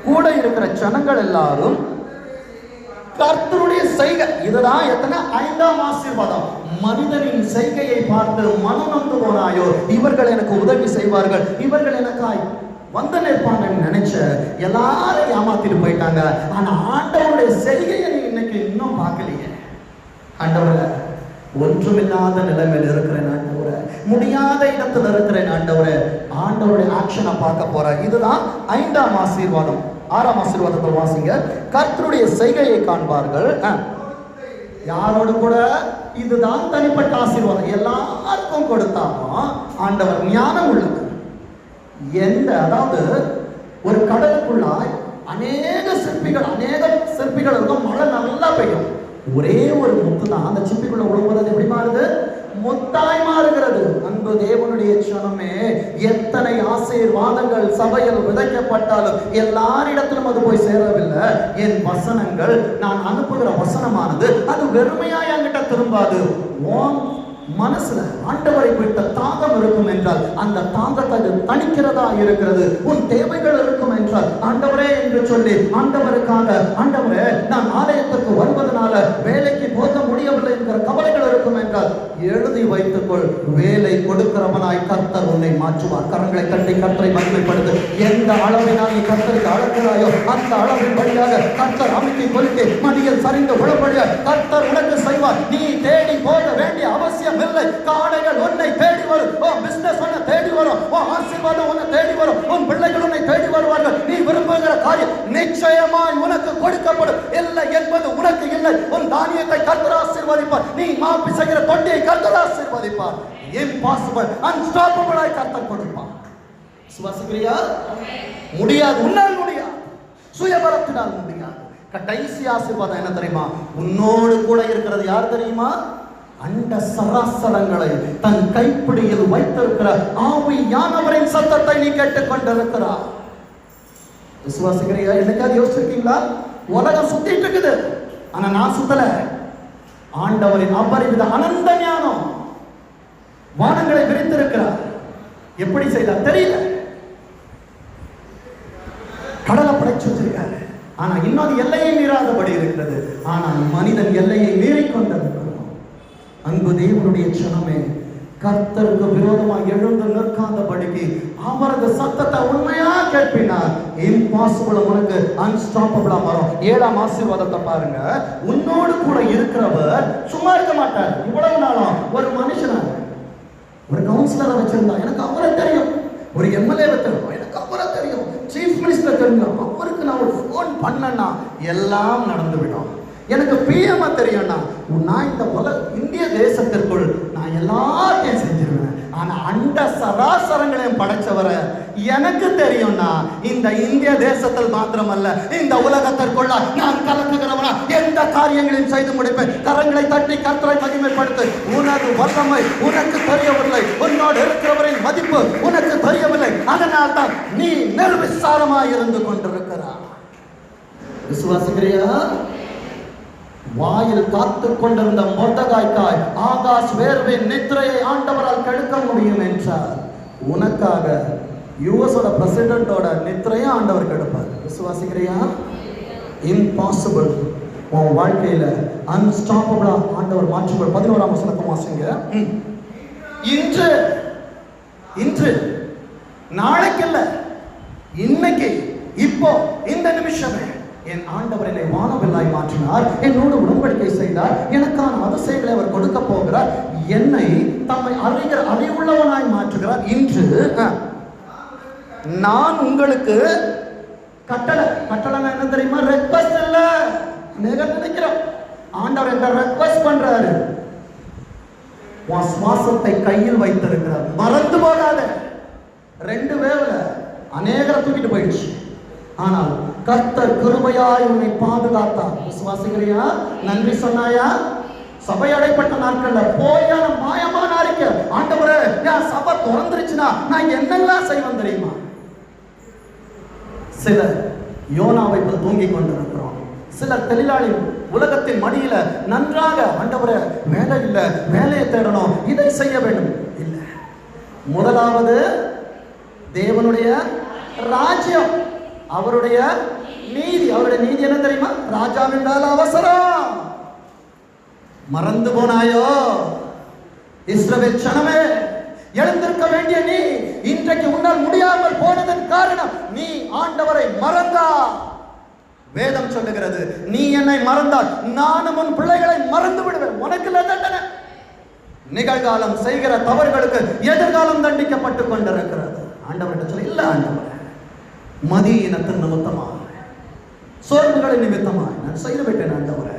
கூட இருக்கிற ஜனங்கள் எல்லாரும் கர்த்தருடைய செய்கை. இதுதான் எத்தனை? ஐந்தாம் ஆசீர்வாதம். மனிதனின் செய்கையை பார்த்து மனம் நொந்து போனாயோ, இவர்கள் எனக்கு உதவி செய்வார்கள், இவர்கள் எனக்காய் வந்து நிற்பாங்கன்னு நினைச்ச எல்லாரும் ஏமாத்திட்டு போயிட்டாங்க. ஆனா ஆண்டவருடைய செய்கையை நீ இன்னைக்கு இன்னும் பார்க்கலையே. ஆண்டவரை ஒன்றுமில்லாத நிலைமையில் இருக்கிறேன் ஆண்டவரை, முடியாத இடத்துல இருக்கிறேன் ஆண்டவரை. ஆண்டவருடைய ஆக்ஷனை பார்க்க போற. இதுதான் ஐந்தாம் ஆசீர்வாதம். ஆறாம் ஆசீர்வாதத்தை வாசிங்க. கர்த்தருடைய செய்கையை காண்பார்கள். யாரோடு கூட? இதுதான் தனிப்பட்ட ஆசீர்வாதம். எல்லாருக்கும் கொடுத்தாலும் ஆண்டவர் ஞானம் உள்ளவர். அதாவது ஒரு கடலுக்குள்ளாய் அநேக சிற்பிகள் இருக்கும். மழை நல்லா பெய்யும். ஒரே ஒரு முத்து தான் அந்த சிப்பிக்குள்ள உழுவுறது எப்படி மாறுது? முத்தாய் மாறுகிறது. அன்பு தேவனுடைய க்ஷணமே, எத்தனை ஆசீர்வாதங்கள் சபையில் விதைக்கப்பட்டாலும் எல்லாரிடத்திலும் அது போய் சேரவில்லை. என் வசனங்கள், நான் அனுப்புகிற வசனமானது அது வெறுமையாய் என்கிட்ட திரும்பாது. மனசுல ஆண்டவரை குறித்த தாகம் இருக்கும் என்றால் அந்த தாகத்தை அது தணிக்கிறதா இருக்கிறது. உன் தேவைகள் இருக்கும் என்றால் ஆண்டவரே என்று சொல்லி ஆண்டவருக்காக, ஆண்டவரே நான் ஆலயத்துக்கு வருவதனால வேலைக்கு போக முடியவில்லை என்கிற கவலைகள் இருக்கும் என்றால் எழுதி வைத்துக்கொள். வேலை கொடுக்கிறவனாய் கர்த்தர் உன்னை மாற்றுவார். கரங்களை தட்டி கர்த்தரை மகிமைப்படுத்து. எந்த அளவினால் நீ கர்த்தருக்கு அழகிறாயோ அந்த அளவின் வழியாக கர்த்தர் அமைக்கி கொள்கை மடியில் சரிந்து உழப்படிய கர்த்தர் உனக்கு செய்வார். நீ தேடி போக வேண்டிய அவசியம் இல்லை. காடைகள் உன்னை தேடி வரும். உன் பிசினஸ் உன்னை தேடி வரும். உன் ஆசீர்வாதம் உன்னை தேடி வரும். உன் பிள்ளைகள் உன்னை தேடி வருவார்கள். நீ விரும்புகிற காரியம் நிச்சயமாய் உனக்கு கொடுக்கப்படும். இல்லை என்பது உனக்கு இல்லை. உன் தானியத்தை கர்த்தர் ஆசீர்வதிப்பார். நீ மாப்பி செய்கிற தொட்டியை கர்த்தர் ஆசீர்வதிப்பார். இம்பாசிபிள் அன்ஸ்டாப்பபிளாய் கர்த்தர் கொடுப்பார். சுவாசிக்கிறியா? முடியாது, உன்னால் முடியாது, சுயபலத்தினால் முடியாது. கடைசி ஆசீர்வாதம் என்ன தெரியுமா? உன்னோடு கூட இருக்கிறது யார் தெரியுமா? அண்ட சராசரங்களை தன் கைப்பிடியில் வைத்திருக்கிற ஆவியானவரின் சத்தத்தை நீ கேட்டுக் கொண்டிருக்கிறார். விசுவாசிக்கிறியா? என்னைக்காவது யோசிச்சிருக்கீங்களா? உலகம் சுத்திட்டு இருக்குது, ஆனா நான் சுத்தல. ஆண்டவரின் அபரிவித அனந்த ஞானம் வானங்களை விரித்திருக்கிறார். எப்படி செய்தார் தெரியல. கடலை படைச்சு வச்சிருக்காரு. ஆனா இன்னொரு எல்லையை மீறாதபடி இருக்கிறது. ஆனால் மனிதன் எல்லையை மீறிக்கொண்டிருக்கிறான். அன்பு தேவனுடைய க்ஷணமே, கர்த்தருக்கு விரோதமாக எழுந்து நிற்காதபடிக்கு அவரது சத்தத்தை உண்மையா கேட்பினார். இம்பாசிபிள் உனக்கு அன்ஸ்டாப்பபிளா வரும். 7ஆம் ஆசீர்வாதத்தை பாருங்க. உன்னோடு கூட இருக்கிறவர் சும்மா இருக்க மாட்டார். இவ்வளவு நாளும் ஒரு மனுஷனை ஒரு கவுன்சிலரை வச்சிருந்தா, எனக்கு அவரை தெரியும். ஒரு எம்எல்ஏ தெரியும், எனக்கு அவரை தெரியும். சீஃப் மினிஸ்டர் தெரியும், அவருக்கு நான் ஒரு ஃபோன் பண்ணேன்னா எல்லாம் நடந்து விடும். எனக்கு பிஎம் தெரியும்னா நான் இந்த இந்திய தேசத்திற்குள் நான் எல்லாத்தையும் செஞ்சிருவேன். ஆனா அண்ட சராசரங்களையும் படைச்சவரை எனக்கு தெரியும்னா இந்த இந்திய தேசத்தில் மாத்திரமல்ல இந்த உலகத்திற்குள்ள நான் கலக்குகிறவனா எந்த காரியங்களையும் செய்து முடிப்பேன். கரங்களை தட்டி கர்த்தரை மகிமைப்படுத்து. உனது வல்லமை உனக்கு தெரியவில்லை, உன்னோடு இருக்கிறவரின் மதிப்பு உனக்கு தெரியவில்லை. அதனால் தான் நீ நிர்விசாரமாய் இருந்து கொண்டிருக்கிறாய். விசுவாசிக்கிறியா? வாயில் காத்து கொண்டிருந்த மொர்தெகாய்க்காய் ஆகாஷ் வேர்வின் நித்திரையை ஆண்டவரால் கெடுக்க முடியும் என்றார். உனக்காக யுஎஸோட பிரசிடென்ட்டோட நித்திரையை ஆண்டவர் கெடுப்பார். விசுவாசிக்கிறியா? இம்பாசிபிள் உன் வாழ்க்கையில அன்ஸ்டாப்பபிளா ஆண்டவர் மாற்றுவார். 11ஆம் வசனத்தை வாசிங்க. இன்று இன்று நாளைக்கு இல்ல, இன்னைக்கு, இப்போ, இந்த நிமிஷமே என் ஆண்டவர் என்னை வானவில்லாய் மாற்றினார். என்னோடு உடன்படிக்கை செய்தார். எனக்கான அதிசயங்களை அவர் கொடுக்க போகிறார். என்னை தம்மை அறிவுள்ளவனாய் மாற்றுகிறார். இன்று நான் உங்களுக்கு கட்டளை என்ன தெரியுமா? ரெக்வெஸ்ட் இல்ல. நினைக்கிறோம் ஆண்டவர் என்ன ரெக்வெஸ்ட் பண்றாரு. உன் சுவாசத்தை கையில் வைத்திருக்கிறார். மறந்து போகாத. 2 வேவல அநேகரை தூக்கிட்டு போயிடுச்சு. ஆனால் கர்த்தர் கிருபையாய் உன்னை பாதுகாத்தார். விசுவாசிக்கிறியா? நன்றி சொன்னாயா? சபை அடைப்பட்ட நாட்கள்ல போயான மாயமான அறிக்கை, ஆண்டவரே என் சபை திறந்துருச்சுன்னா நான் என்னெல்லாம் செய்வேன் தெரியுமா? சிலர் யோனாவை போல் தூங்கிக் கொண்டிருக்கிறோம். சிலர் தொழிலாளி உலகத்தின் மடியில நன்றாக ஆண்டவரே வேலை இல்லை, வேலையை தேடணும், இதை செய்ய வேண்டும். இல்லை, முதலாவது தேவனுடைய ராஜ்யம், அவருடைய நீதி. அவருடைய நீதி என்ன தெரியுமா? ராஜா என்றால் அவசரம். மறந்து போனாயோ இஸ்ரவேல் ஜனமே? எழுந்திருக்க வேண்டிய நீ இன்றைக்கு உன்னால் முடியாமல் போனதன் காரணம் நீ ஆண்டவரை மறந்தா. வேதம் சொல்லுகிறது, நீ என்னை மறந்தால் நானும் உன் பிள்ளைகளை மறந்து விடுவேன். உனக்கு தண்டனை. நிகழ்காலம் செய்கிற தவறுகளுக்கு எதிர்காலம் தண்டிக்கப்பட்டு கொண்டிருக்கிறது. ஆண்டவர்கிட்ட சொல்ல, இல்ல ஆண்டவர், மதியினத்தின் நிமித்தமாக, சோர்வுகளின் நிமித்தமாக நான் செய்து விட்டேன் ஆண்டவரே.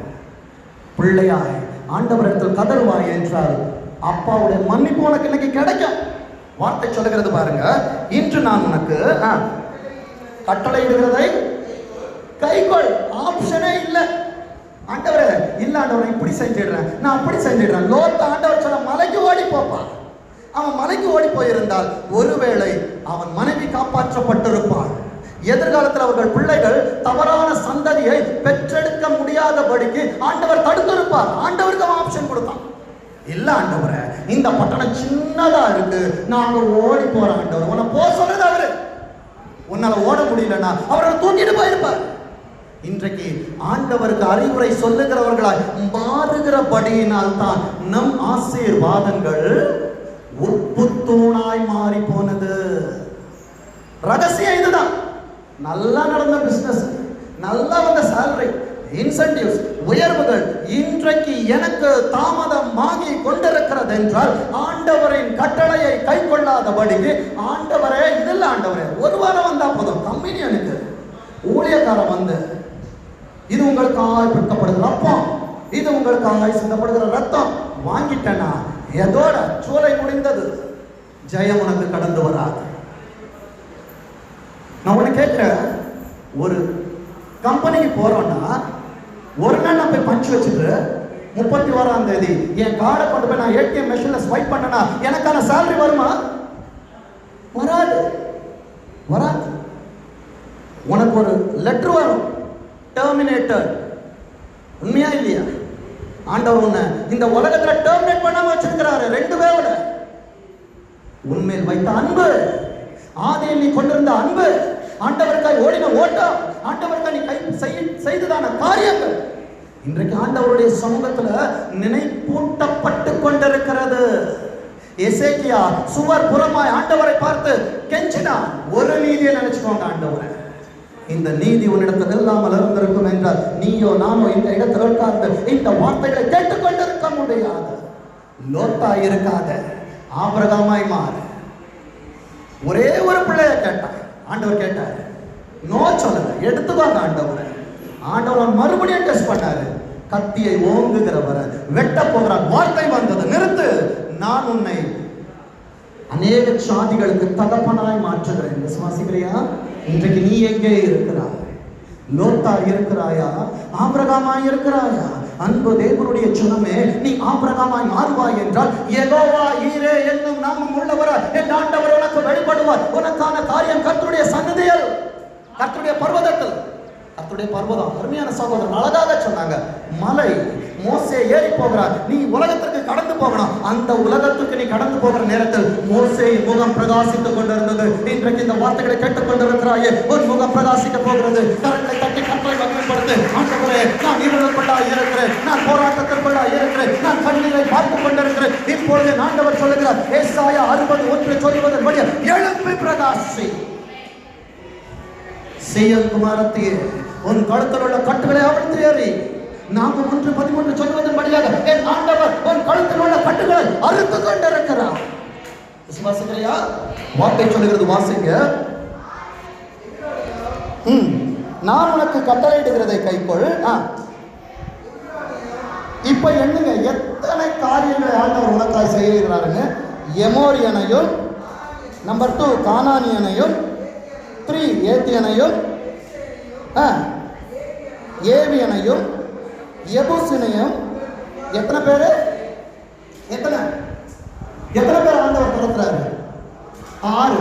பிள்ளையாய் ஆண்டவரிடத்தில் கதறுவாய் என்றால் அப்பாவுடைய மன்னிப்பு உனக்கு இன்னைக்கு கிடைக்கும். வார்த்தை சொல்லுகிறது பாருங்க, இன்று நான் உனக்கு கட்டளை இடுகிறதை கைகொள். ஆப்ஷனே இல்லை. ஆண்டவரே இல்ல ஆண்டவரை இப்படி செஞ்சிடுறேன், நான் அப்படி செஞ்சிடுறேன். லோத்த ஆண்டவர் சொன்ன மலைக்கு ஓடி போப்பா. அவன் மலைக்கு ஓடி போயிருந்தால் ஒருவேளை அவன் மனைவி காப்பாற்றப்பட்டிருப்பாள். எதிர்காலத்தில் அவர்கள் பிள்ளைகள் தவறான சந்ததியை பெற்றெடுக்க முடியாதபடிக்கு ஆண்டவர் தடுத்திருப்பார். ஆண்டவருக்கு அவன் ஆப்ஷன் கொடுத்தான். இல்ல ஆண்டவரே, இந்த பட்டணம் சின்னதா இருக்கு, நாங்க ஓடி போறோம் ஆண்டவர். உன்னை போக சொல்றது அவரு. உன்னால ஓட முடியலன்னா அவரை தூக்கிட்டு போயிருப்பார். இன்றைக்கு ஆண்டவருக்கு அறிவுரை சொல்லுகிறவர்களாய் மாறுகிறபடியினால் தான் நம் ஆசீர்வாதங்கள் உப்புத்தூணாய் மாறி போனது. ரகசியம் இதுதான். நல்லா நடந்த பிசினஸ், நல்லா வந்த சேலரி, இன்சென்டிவ்ஸ், உயர்வுகள் இன்றைக்கு எனக்கு தாமதமாகி கொண்டிருக்கிறது என்றால் ஆண்டவரின் கட்டளையை கை கொள்ளாதபடிக்கு, ஆண்டவரே இதில் ஆண்டவரே ஒரு வாரம் வந்தா போதும், கம்பெனி எனக்கு ஊழியக்காரன் வந்து இது உங்களுக்காக பிற்கப்படுகிற ரத்தம், இது உங்களுக்காக சிந்தப்படுகிற ரத்தம் வாங்கிட்டேன்னா எதோட சூளை முடிந்தது. ஜெயம் உனக்கு கடந்து வராது. நான் உன்னை கேட்கிறேன், ஒரு கம்பெனிக்கு போறோம்னா ஒரு நாள் நான் போய் பஞ்சு வச்சுட்டு 31ஆம் தேதி என் கார்டை கொண்டு போய் நான் ஏடிஎம் மெஷின்ல ஸ்வைப் பண்ணனா எனக்கான சேலரி வருமா? வராது, வராது. உனக்கு ஒரு லெட்டர் வரும், டெர்மினேட்டர். உண்மையா இல்லையா? ஆண்டவர் உன்னை இந்த உலகத்துல டெர்மினேட் பண்ணாம வச்சிருக்கிறாரு. 2 வேவல உண்மையில் வைத்த அன்பு, ஆதியில் நீ கொண்டிருந்த அன்பு, ஆண்டவருக்காய் ஓடின ஓட்டம், ஆண்டவருக்காய் நீ செய்ததான காரியங்கள் இன்றைக்கு ஆண்டவருடைய சமூகத்துல நினைப்பூட்டப்பட்டு கொண்டிருக்கிறது. எசேக்கியா சுவர் புறமாய் ஆண்டவரை பார்த்து கெஞ்சினான். ஒரு நீதியை நினைச்சுக்கோங்க, ஆண்டவரை இந்த நீதி உன்னிடத்தில் இல்லாமல் இருந்திருக்கும் என்றால் நீயோ நானோ இந்த இடத்தில் உட்கார்ந்து இந்த வார்த்தைகளை கேட்டுக்கொண்டிருக்க முடியாது. லோத்தா இருக்காத, ஆபிரகாமாய் மாறு. ஒரே ஒரு பிள்ளைய கேட்டான், ஆண்டவர் கேட்டார், நோ சொல்லல, எடுத்துக்கோங்க ஆண்டவர். ஆண்டவர் மறுபடியும் டெஸ்ட் பண்ணாரு. கத்தியை ஓங்குகிறவரை வெட்ட போகிறான். வார்த்தை வந்தது, நிறுத்து, நான் உன்னை அநேக சாதிகளுக்கு தகப்பனாய் மாற்றுகிறேன். விசுவாசிக்கிறியா? இன்றைக்கு நீ எங்கே இருக்கிறாய்? லோத்தா இருக்கிறாயா? ஆபிரகாமாய் இருக்கிறாயா? அன்பு தேவனுடைய சுனமே, நீ ஆபிரகாமாய் மாறுவாய் என்றால் யெகோவா ஈரே என்னும் நாமம் உள்ளவர் என் ஆண்டவர் உனக்கு வெளிப்படுவார். உனக்கான காரியம் கர்த்தருடைய சன்னதியில், கர்த்தருடைய பர்வதத்தில். கர்த்தருடைய பர்வதம் அருமையான சகோதரர் அழகாக சொன்னாங்க. மலை, மோசே ஏறி போகிறார். நீ உலகத்திற்கு கடந்து போகணும். அந்த உலகத்துக்கு நீ கடந்து போகிற நேரத்தில் மோசே முகம் பிரகாசித்துக் கொண்டிருந்தது. இன்றைக்கு இந்த வார்த்தைகளை கேட்டுக் கொண்டிருக்கிறாயே, உன் முகம் பிரகாசிக்க போகிறது. கரங்களை தட்டி கட்டளை வகைப்படுத்து. ஆண்டவரே, நான் இவர்களுக்குள்ளாய் இருக்கிறேன், நான் போராட்டத்திற்குள்ளாய் இருக்கிறேன், நான் கண்ணீரை பார்த்துக் கொண்டிருக்கிறேன். இப்பொழுது ஆண்டவர் சொல்லுகிறார், ஏசாயா 60:1 சொல்வதன்படி எழும்பி பிரகாசி. சீயோன் குமாரத்தியே, உன் கழுத்தில் உள்ள கட்டுகளை அவிழ்த்து எறி. நாம 1:13 சொல்வதன்படியாக என் ஆண்டவர் உன் கழுத்தில் உள்ள கட்டுகளை அறுத்து கொண்டிருக்கிறார். விசுவாசிக்கிறியா? வார்த்தை சொல்லுகிறது, வாசிங்க. நான் உனக்கு கட்டளையிடுகிறதை கைக்கொள். இப்ப எண்ணுங்க, எத்தனை காரியங்களை ஆண்டவர் உனக்காய் செய்கிறாருங்க. எமோரியனையும், நம்பர் 2 கானானியனையும், 3 ஏத்தியனையும், ஏவியனையும், எபூசினையும். எத்தனை பேர் ஆண்டவர் துரத்துறாரு? 6.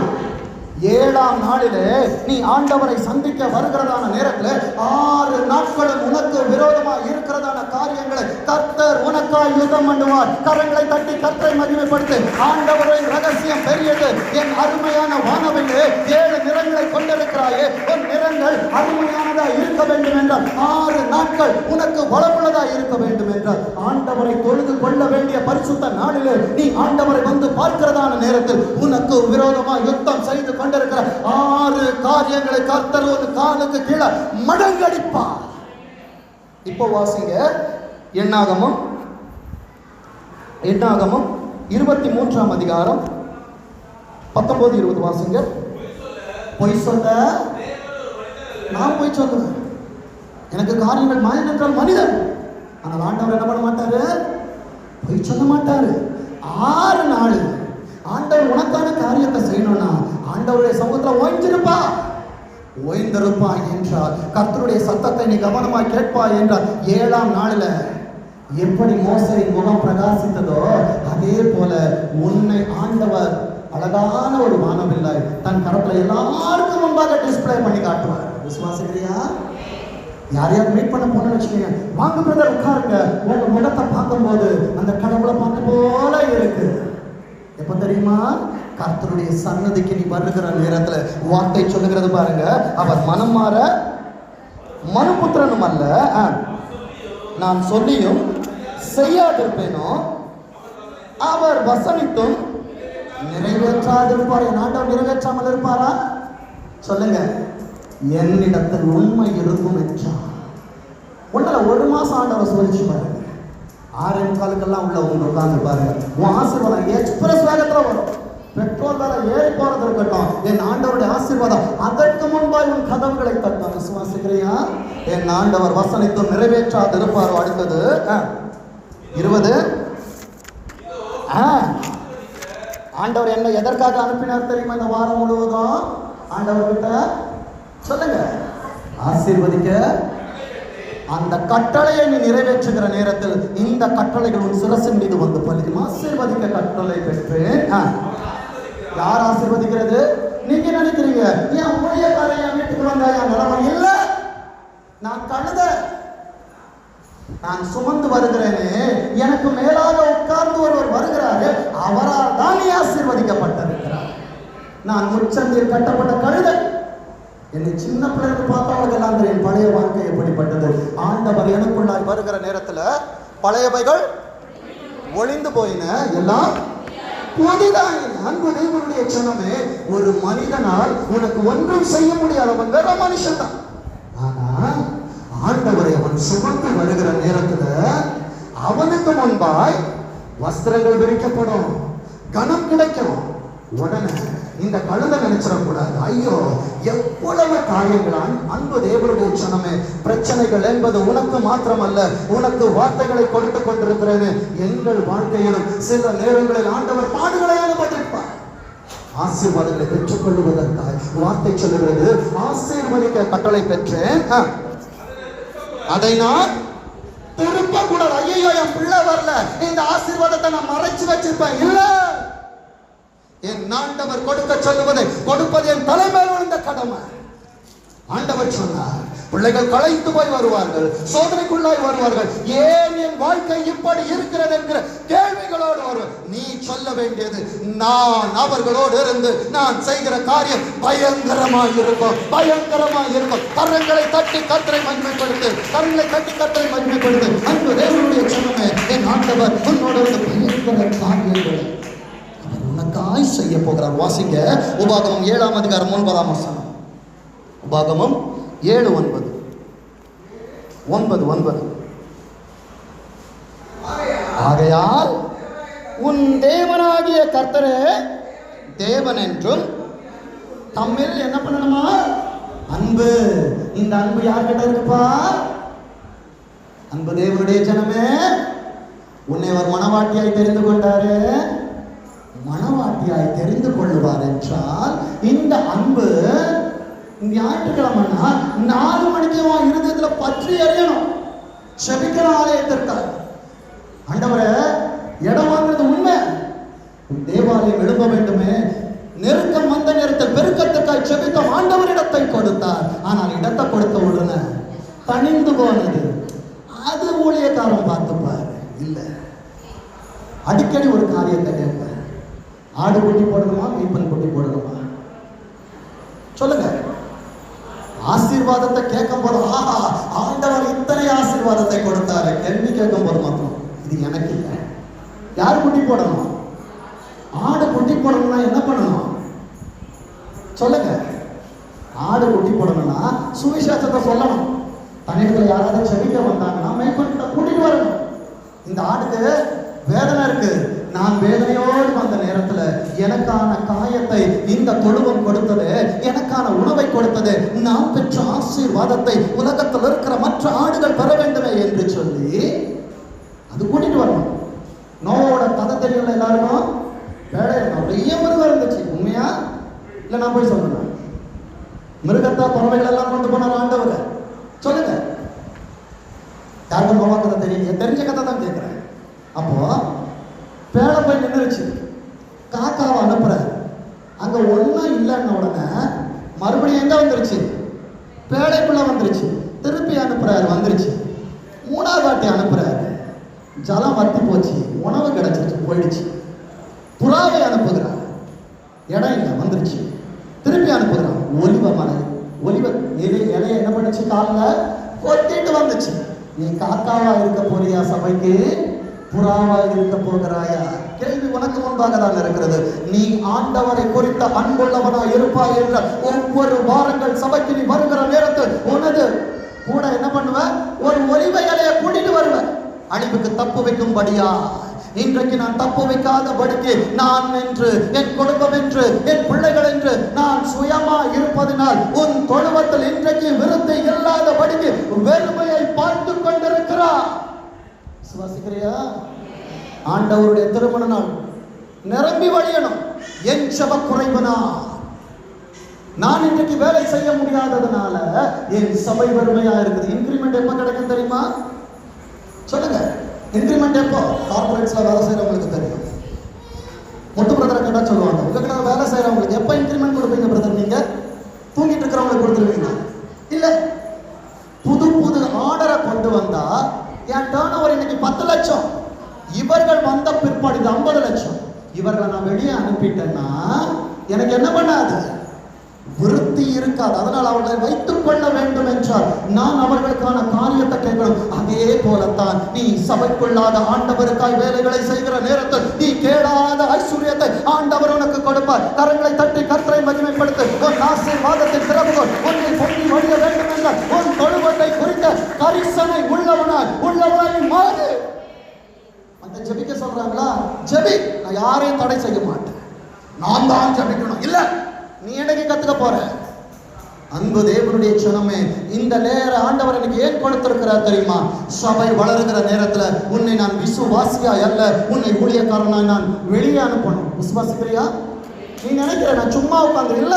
7ஆம் நாளிலே நீ ஆண்டவரை சந்திக்க வருகிறதான நேரத்தில் 6 நாட்களும் உனக்கு விரோதமாக இருக்கிறதான காரியங்களை கர்த்தர் உனக்காய் யுத்தம் பண்ணுவார். கரங்களை தட்டி கர்த்தரை மகிமைப்படுத்து. ஆண்டவரின் ரகசியம் பெரியது. என் அருமையான வானவிலே 7 நிறங்களை கொண்டிருக்கிறாயே, உன் நிறங்கள் அருமையானதா இருக்க வேண்டும் என்றால் 6 நாட்கள் உனக்கு வளமுள்ளதா இருக்க வேண்டும் என்றால் ஆண்டவரை தொழுது கொள்ள வேண்டிய பரிசுத்த நாளிலே நீ ஆண்டவரை வந்து பார்க்கிறதான நேரத்தில் உனக்கு விரோதமாக யுத்தம் செய்து கொண்டிருக்கிற 6 காரியங்களை கர்த்தர் ஒரு காலுக்கு கீழே மடங்கடிப்பார். இப்போ வாசிங்க, என்னாகமம் 23ஆம் அதிகாரம் 19-20 வாசிங்க. பொய் சொல்ல நான் பொய் சொல்லுவேன். எனக்கு காரியங்கள் மாயம் என்றால் மனிதன். ஆனால் ஆண்டவர் என்ன பண்ண மாட்டாரு? பொய் சொல்ல மாட்டாரு. 6 நாள் ஆண்டவர் உனக்கான காரியத்தை செய்யணும்னா ஆண்டவருடைய சமூகத்தில் ஓய்ந்திருப்பா என்றால், கர்த்தருடைய சத்தத்தை நீ கவனமாக கேட்பா என்றால் 7ஆம் நாளில் எப்படி மோசேயின் முகம் பிரகாசித்ததோ அதே போல உன்னை ஆண்டவர் அழகான ஒரு வானவில்லை தன் கரத்தில் எல்லாருக்கும் முன்பாக டிஸ்பிளே பண்ணி காட்டுவார். விசுவாசிக்கிறியா? யாரையாவது மீட் பண்ண போன வச்சுக்கோங்க, வாங்க பிரதர் உட்காருங்க. உங்க முகத்தை பார்க்கும்போது அந்த கடவுளை பார்த்த போல இருக்கு. எப்ப தெரியுமா? கர்த்தருடைய சன்னதிக்கு நீ வருகிற நேரத்தில் வார்த்தை சொல்லுகிறது பாருங்க, அவர் மனம் மாற மனுபுத்திரனும் அல்ல, நான் சொல்லியும் செய்யாதிருப்பேனோ அவர் வசனித்தும் நிறைவேற்றாதிருப்பார். என் ஆண்டவர் நிறைவேற்றாமல் இருப்பாரா? சொல்லுங்க. என்னிடத்தில் உண்மை இருக்கும் என்றார். ஒன்றுல 1 மாசம் ஆண்டவர் சொல்லிச்சு பாருங்க. 6:45 உள்ள உங்க உட்கார்ந்து பாருங்க. உன் ஆசீர்வாதம் எக்ஸ்பிரஸ் வேகத்தில் வரும். பெட்ரோல் வேலை ஏறி போறது இருக்கட்டும், என் ஆண்டவருடைய ஆசீர்வாதம் அதற்கு முன்பாய் உன் கதவுகளை தட்டும். விசுவாசிக்கிறியா? என் ஆண்டவர் வசனித்தும் நிறைவேற்றாது இருப்பாரோ. அடுத்தது 20. ஆண்டவர் என்ன எதற்காக அனுப்பினார் தெரியுமா? இந்த வாரம் முழுவதும் ஆண்டவர்கிட்ட சொல்லுங்க, ஆசீர்வதிக்க. அந்த கட்டளையை நீ நிறைவேற்றுகிற நேரத்தில் இந்த கட்டளைகள் உன் சிரசின் மீது வந்து பலிக்கும். ஆசீர்வதிக்க கட்டளை பெற்றேன். யார் ஆசீர்வதிக்கிறது? நீங்க நினைக்கிறீங்க என் ஊழியக்காரன் என் வீட்டுக்கு வந்தா என் நிலைமை இல்லை, நான் கழுத, நான் சுமந்து வருகிறேனே, எனக்கு மேலாக உட்கார்ந்து ஒருவர் வருகிறாரு, அவரால் தான் நீ ஆசீர்வதிக்கப்பட்டிருக்கிறார். நான் முச்சந்தில் கட்டப்பட்ட கழுதை. என்னை சின்ன பிள்ளைக்கு பார்த்தவங்க எல்லாம் தெரியும் பழைய வாழ்க்கை எப்படிப்பட்டது. ஆண்டவர் எனக்குள்ளாய் வருகிற நேரத்தில் பழையவைகள் ஒளிந்து போயின, எல்லாம் புதிதாய். அன்பு தேவனுடைய ஜனமே, ஒரு மனிதனால் உனக்கு ஒன்றும் செய்ய முடியாதவன் வேற மனுஷன் தான். ஆனா ஆண்டவரை அவன் சுமந்து வருகிற நேரத்துல அவனுக்கு முன்பாய் வஸ்திரங்கள் விரிக்கப்படும், கனம் கிடைக்கும். உடனே இந்த கழுதை நினைச்சிடக்கூடாது, ஐயோ எவ்வளவு காரியங்களான். அன்பு தேவனுடைய ஜனமே, பிரச்சனைகள் என்பது உனக்கு மாத்திரமல்ல, உனக்கு வார்த்தைகளை கொடுத்து கொண்டிருக்கிறது. எங்கள் வாழ்க்கையிலும் சில நேரங்களில் ஆண்டவர் பாடுகளை அனுமதிப்பார். ஆசீர்வாதங்களை பெற்றுக் கொள்வதற்காக வார்த்தை சொல்லுகிறது, ஆசீர்வதிக்க கட்டளை பெற்றேன், அதை நான் திருப்ப கூடாது. ஐயோ என் பிள்ளை வரல, இந்த ஆசீர்வாதத்தை நான் மறைச்சு வச்சிருப்பேன். இல்ல, என் ஆண்டவர் கொடுக்க சொல்லுவதை கொடுப்பது என் தலைமையில் விழுந்த கடமை. ஆண்டவர் சொன்னார், பிள்ளைகள் களைத்து போய் வருவார்கள், சோதனைக்குள்ளாய் வருவார்கள். ஏன் என் வாழ்க்கை இப்படி இருக்கிறது என்கிற கேள்விகளோடு வருவார். நீ சொல்ல வேண்டியது, நான் அவர்களோடு இருந்து நான் செய்கிற காரியம் பயங்கரமாய் இருக்கும், பயங்கரமாய் இருக்கும். கரங்களை தட்டி கர்த்தரை மகிமைப்படுத்து, கரங்களை தட்டி கர்த்தரை மகிமைப்படுத்து. அன்பு தேவனுடைய ஜனமே, என் ஆண்டவர் உன்னோடு இருந்து பயங்கர காரியங்களை அவர் உனக்காய் செய்ய போகிறார். வாசிங்க உபாகமம் 7ஆம் அதிகாரம் 9ஆம் வசனம். உபாகமம் 7:9. ஆகையால் உன் தேவனாகிய கர்த்தரே தேவன் என்றும் தம்மில் என்ன பண்ணணுமா? அன்பு. இந்த அன்பு யார்கிட்ட இருக்குப்பா? அன்பு தேவனுடைய ஜனமே, உன்னை அவர் மனவாட்டியாய் தெரிந்து கொண்டாரு. மனவாட்டியாய் தெரிந்து கொள்ளுவார் என்றால் இந்த அன்பு ஞாயிற்றுக்கிழமைன்னா 4 மணிக்கு இருதயத்துல பற்றி எறியணும். செபிக்கிற ஆலயத்திற்காக ஆண்டவரே இடம் வாங்குறது உண்மை, தேவாலயம் எழுப்ப வேண்டுமே. நெருக்கம் வந்த நேரத்தில் பெருக்கத்திற்காக செபித்த ஆண்டவரிடத்தை கொடுத்தார். ஆனால் இடத்தை கொடுத்த உடனே தனிந்து போனது. அது ஊழியக்காரன் பார்த்துப்பார். இல்லை, அடிக்கடி ஒரு காரியத்தை கேட்பேன், ஆடு குட்டி போடணுமா, மீப்பன் குட்டி போடணுமா? சொல்லுங்க. ஆசீர்வாதத்தை கேட்கும் போது ஆஹா ஆண்டவர் இத்தனை ஆசீர்வாதத்தை கொடுத்தாரு, கேள்வி கேட்கும் போது மாத்திரம் இது எனக்கு இல்லை. யார் குட்டி போடணும்? ஆடு குட்டி போடணும்னா என்ன பண்ணணும்? சொல்லுங்க. ஆடு குட்டி போடணும்னா சுவிசேஷத்தை சொல்லணும். தனியத்துல யாராவது செவிக்க வந்தாங்கன்னா மேற்கொண்டு கூட்டிட்டு வரணும். இந்த ஆடுக்கு வேதனை இருக்கு, நான் வேதனையோடு வந்த நேரத்துல எனக்கான காயத்தை இந்த தொழுவம் கொடுத்தது, எனக்கான உணவை கொடுத்தது, நான் பெற்ற ஆசீர்வாதத்தை உலகத்தில் இருக்கிற மற்ற ஆடுகள் பெற வேண்டுமே என்று சொல்லி அது கூட்டிட்டு வரணும். நோவோட கதை தெரியல எல்லாருக்கும். வேலை நிறைய மிருகம் இருந்துச்சு. உண்மையா இல்ல நான் போய் சொல்றேன்? மிருகத்தை பறவைகள் எல்லாம் கொண்டு போனார் ஆண்டவர். சொல்லுங்க, யாருக்கும் நோவா கதை தெரியும்? தெரிஞ்ச கதை தான் கேட்கிறேன். அப்போ பேழை போய் நின்றுச்சு, காக்காவை அனுப்புற, அங்க ஒன்றும் இல்லைன்ன உடனே மறுபடியும் எங்க வந்துருச்சு? பேழைக்குள்ள வந்துருச்சு. திருப்பி அனுப்புறாரு, வந்துருச்சு. 3ஆவது வாட்டி அனுப்புறாரு, ஜலம் வத்தி போச்சு, உணவு கிடைச்சிருச்சு, போயிடுச்சு. புறாவை அனுப்புகிறார், இடம் இல்லை, வந்துருச்சு. திருப்பி அனுப்புகிறான், ஒலிவ மலை, ஒலிவ இலையை என்ன பண்ணுச்சு? காலில் கொத்திட்டு வந்துச்சு. நீ காக்காவா இருக்க போறியா சபைக்கு, புறாவா இருக்க போகிறாயா? கேள்வி உனக்கு முன்பாக தான் இருக்கிறது. நீ ஆண்டவரை குறித்த அன்புள்ளவனா இருப்பாய் என்ற ஒவ்வொரு வாரங்கள் சபைக்கு நீ வருகிற நேரத்தில் உனது கூட என்ன பண்ணுவ? ஒரு ஒலிவை இலையை கூட்டிட்டு வருவ, அழிவுக்கு தப்பு வைக்கும்படியா. இன்றைக்கு நான் தப்பு வைக்காதபடிக்கு நான் என்று, என் குடும்பம் என்று, என் பிள்ளைகள் என்று நான் சுயமா இருப்பதனால் உன் தொழுவத்தில் இன்றைக்கு விருத்தி இல்லாதபடிக்கு வெறுமையை பார்த்து கொண்டிருக்கிறார். சுவாசிக்கிறியா? ஆண்டவருடைய திருமண நாள் நிரம்பி வழியணும். என் செப குறைவனா, நான் இன்றைக்கு வேலை செய்ய முடியாததுனால என் சபை வறுமையா இருக்குது. இன்கிரிமெண்ட் எப்ப கிடைக்கும் தெரியுமா? சொல்லுங்க. இன்கிரிமெண்ட் எப்போ? கார்பரேட்ஸ்ல வேலை செய்யறவங்களுக்கு தெரியும். முத்து பிரதரை கேட்டா சொல்லுவாங்க, உங்ககிட்ட வேலை செய்யறவங்களுக்கு எப்ப இன்கிரிமெண்ட் கொடுப்பீங்க பிரதர்? நீங்க தூங்கிட்டு இருக்கிறவங்களுக்கு கொடுத்துருவீங்களா? இல்ல, புது புது ஆர்டரை கொண்டு வந்தா என் டர்ன் ஓவர் இன்னைக்கு 10 லட்சம், இவர்கள் வந்த பிற்பாடு 50 லட்சம். இவர்களை நான் வெளியே அனுப்பிட்டேன்னா எனக்கு என்ன பண்ணாது? விருத்தி இருக்காது. அதனால் அவர்களை வைத்துக் கொள்ள வேண்டும் என்றால் நான் அவர்களுக்கான காரியத்தை கேட்கணும். அதே போலத்தான் நீ சபைக்குள்ளாக ஆண்டவருக்காய் வேலைகளை செய்கிற நேரத்தில் நீ கேடாத ஐஸ்வர்யத்தை ஆண்டவர் உனக்கு கொடுப்பார். கரங்களை தட்டி கர்த்தரை மகிமைப்படுத்து. உன் ஆசீர்வாதத்தின் திறவுகோல் உன்னை பொங்கி வழிய வேண்டும் என்ற உன் தொழுவத்தை குறித்த கரிசனை உள்ளவனாய் மாறு. அந்த ஜெபிக்க சொல்றாங்களா, ஜெபி, நான் யாரையும் தடை செய்ய மாட்டேன், நான் தான் ஜெபிக்கணும். இல்ல, நீ என்னைக்கு கத்துக்க போற? அன்பு தேவனுடைய ஜனமே, இந்த நேர ஆண்டவர் எனக்கு ஏன் கொடுத்திருக்கிறார் தெரியுமா? சபை வளருகிற நேரத்துல உன்னை நான் விசுவாசியா அல்ல, உன்னை ஊழியக்காரனாய் நான் வெளியே அனுப்பணும். விசுவாசிக்கிறியா? நீ நினைக்கிற நான் சும்மா உட்கார்ந்து இல்ல,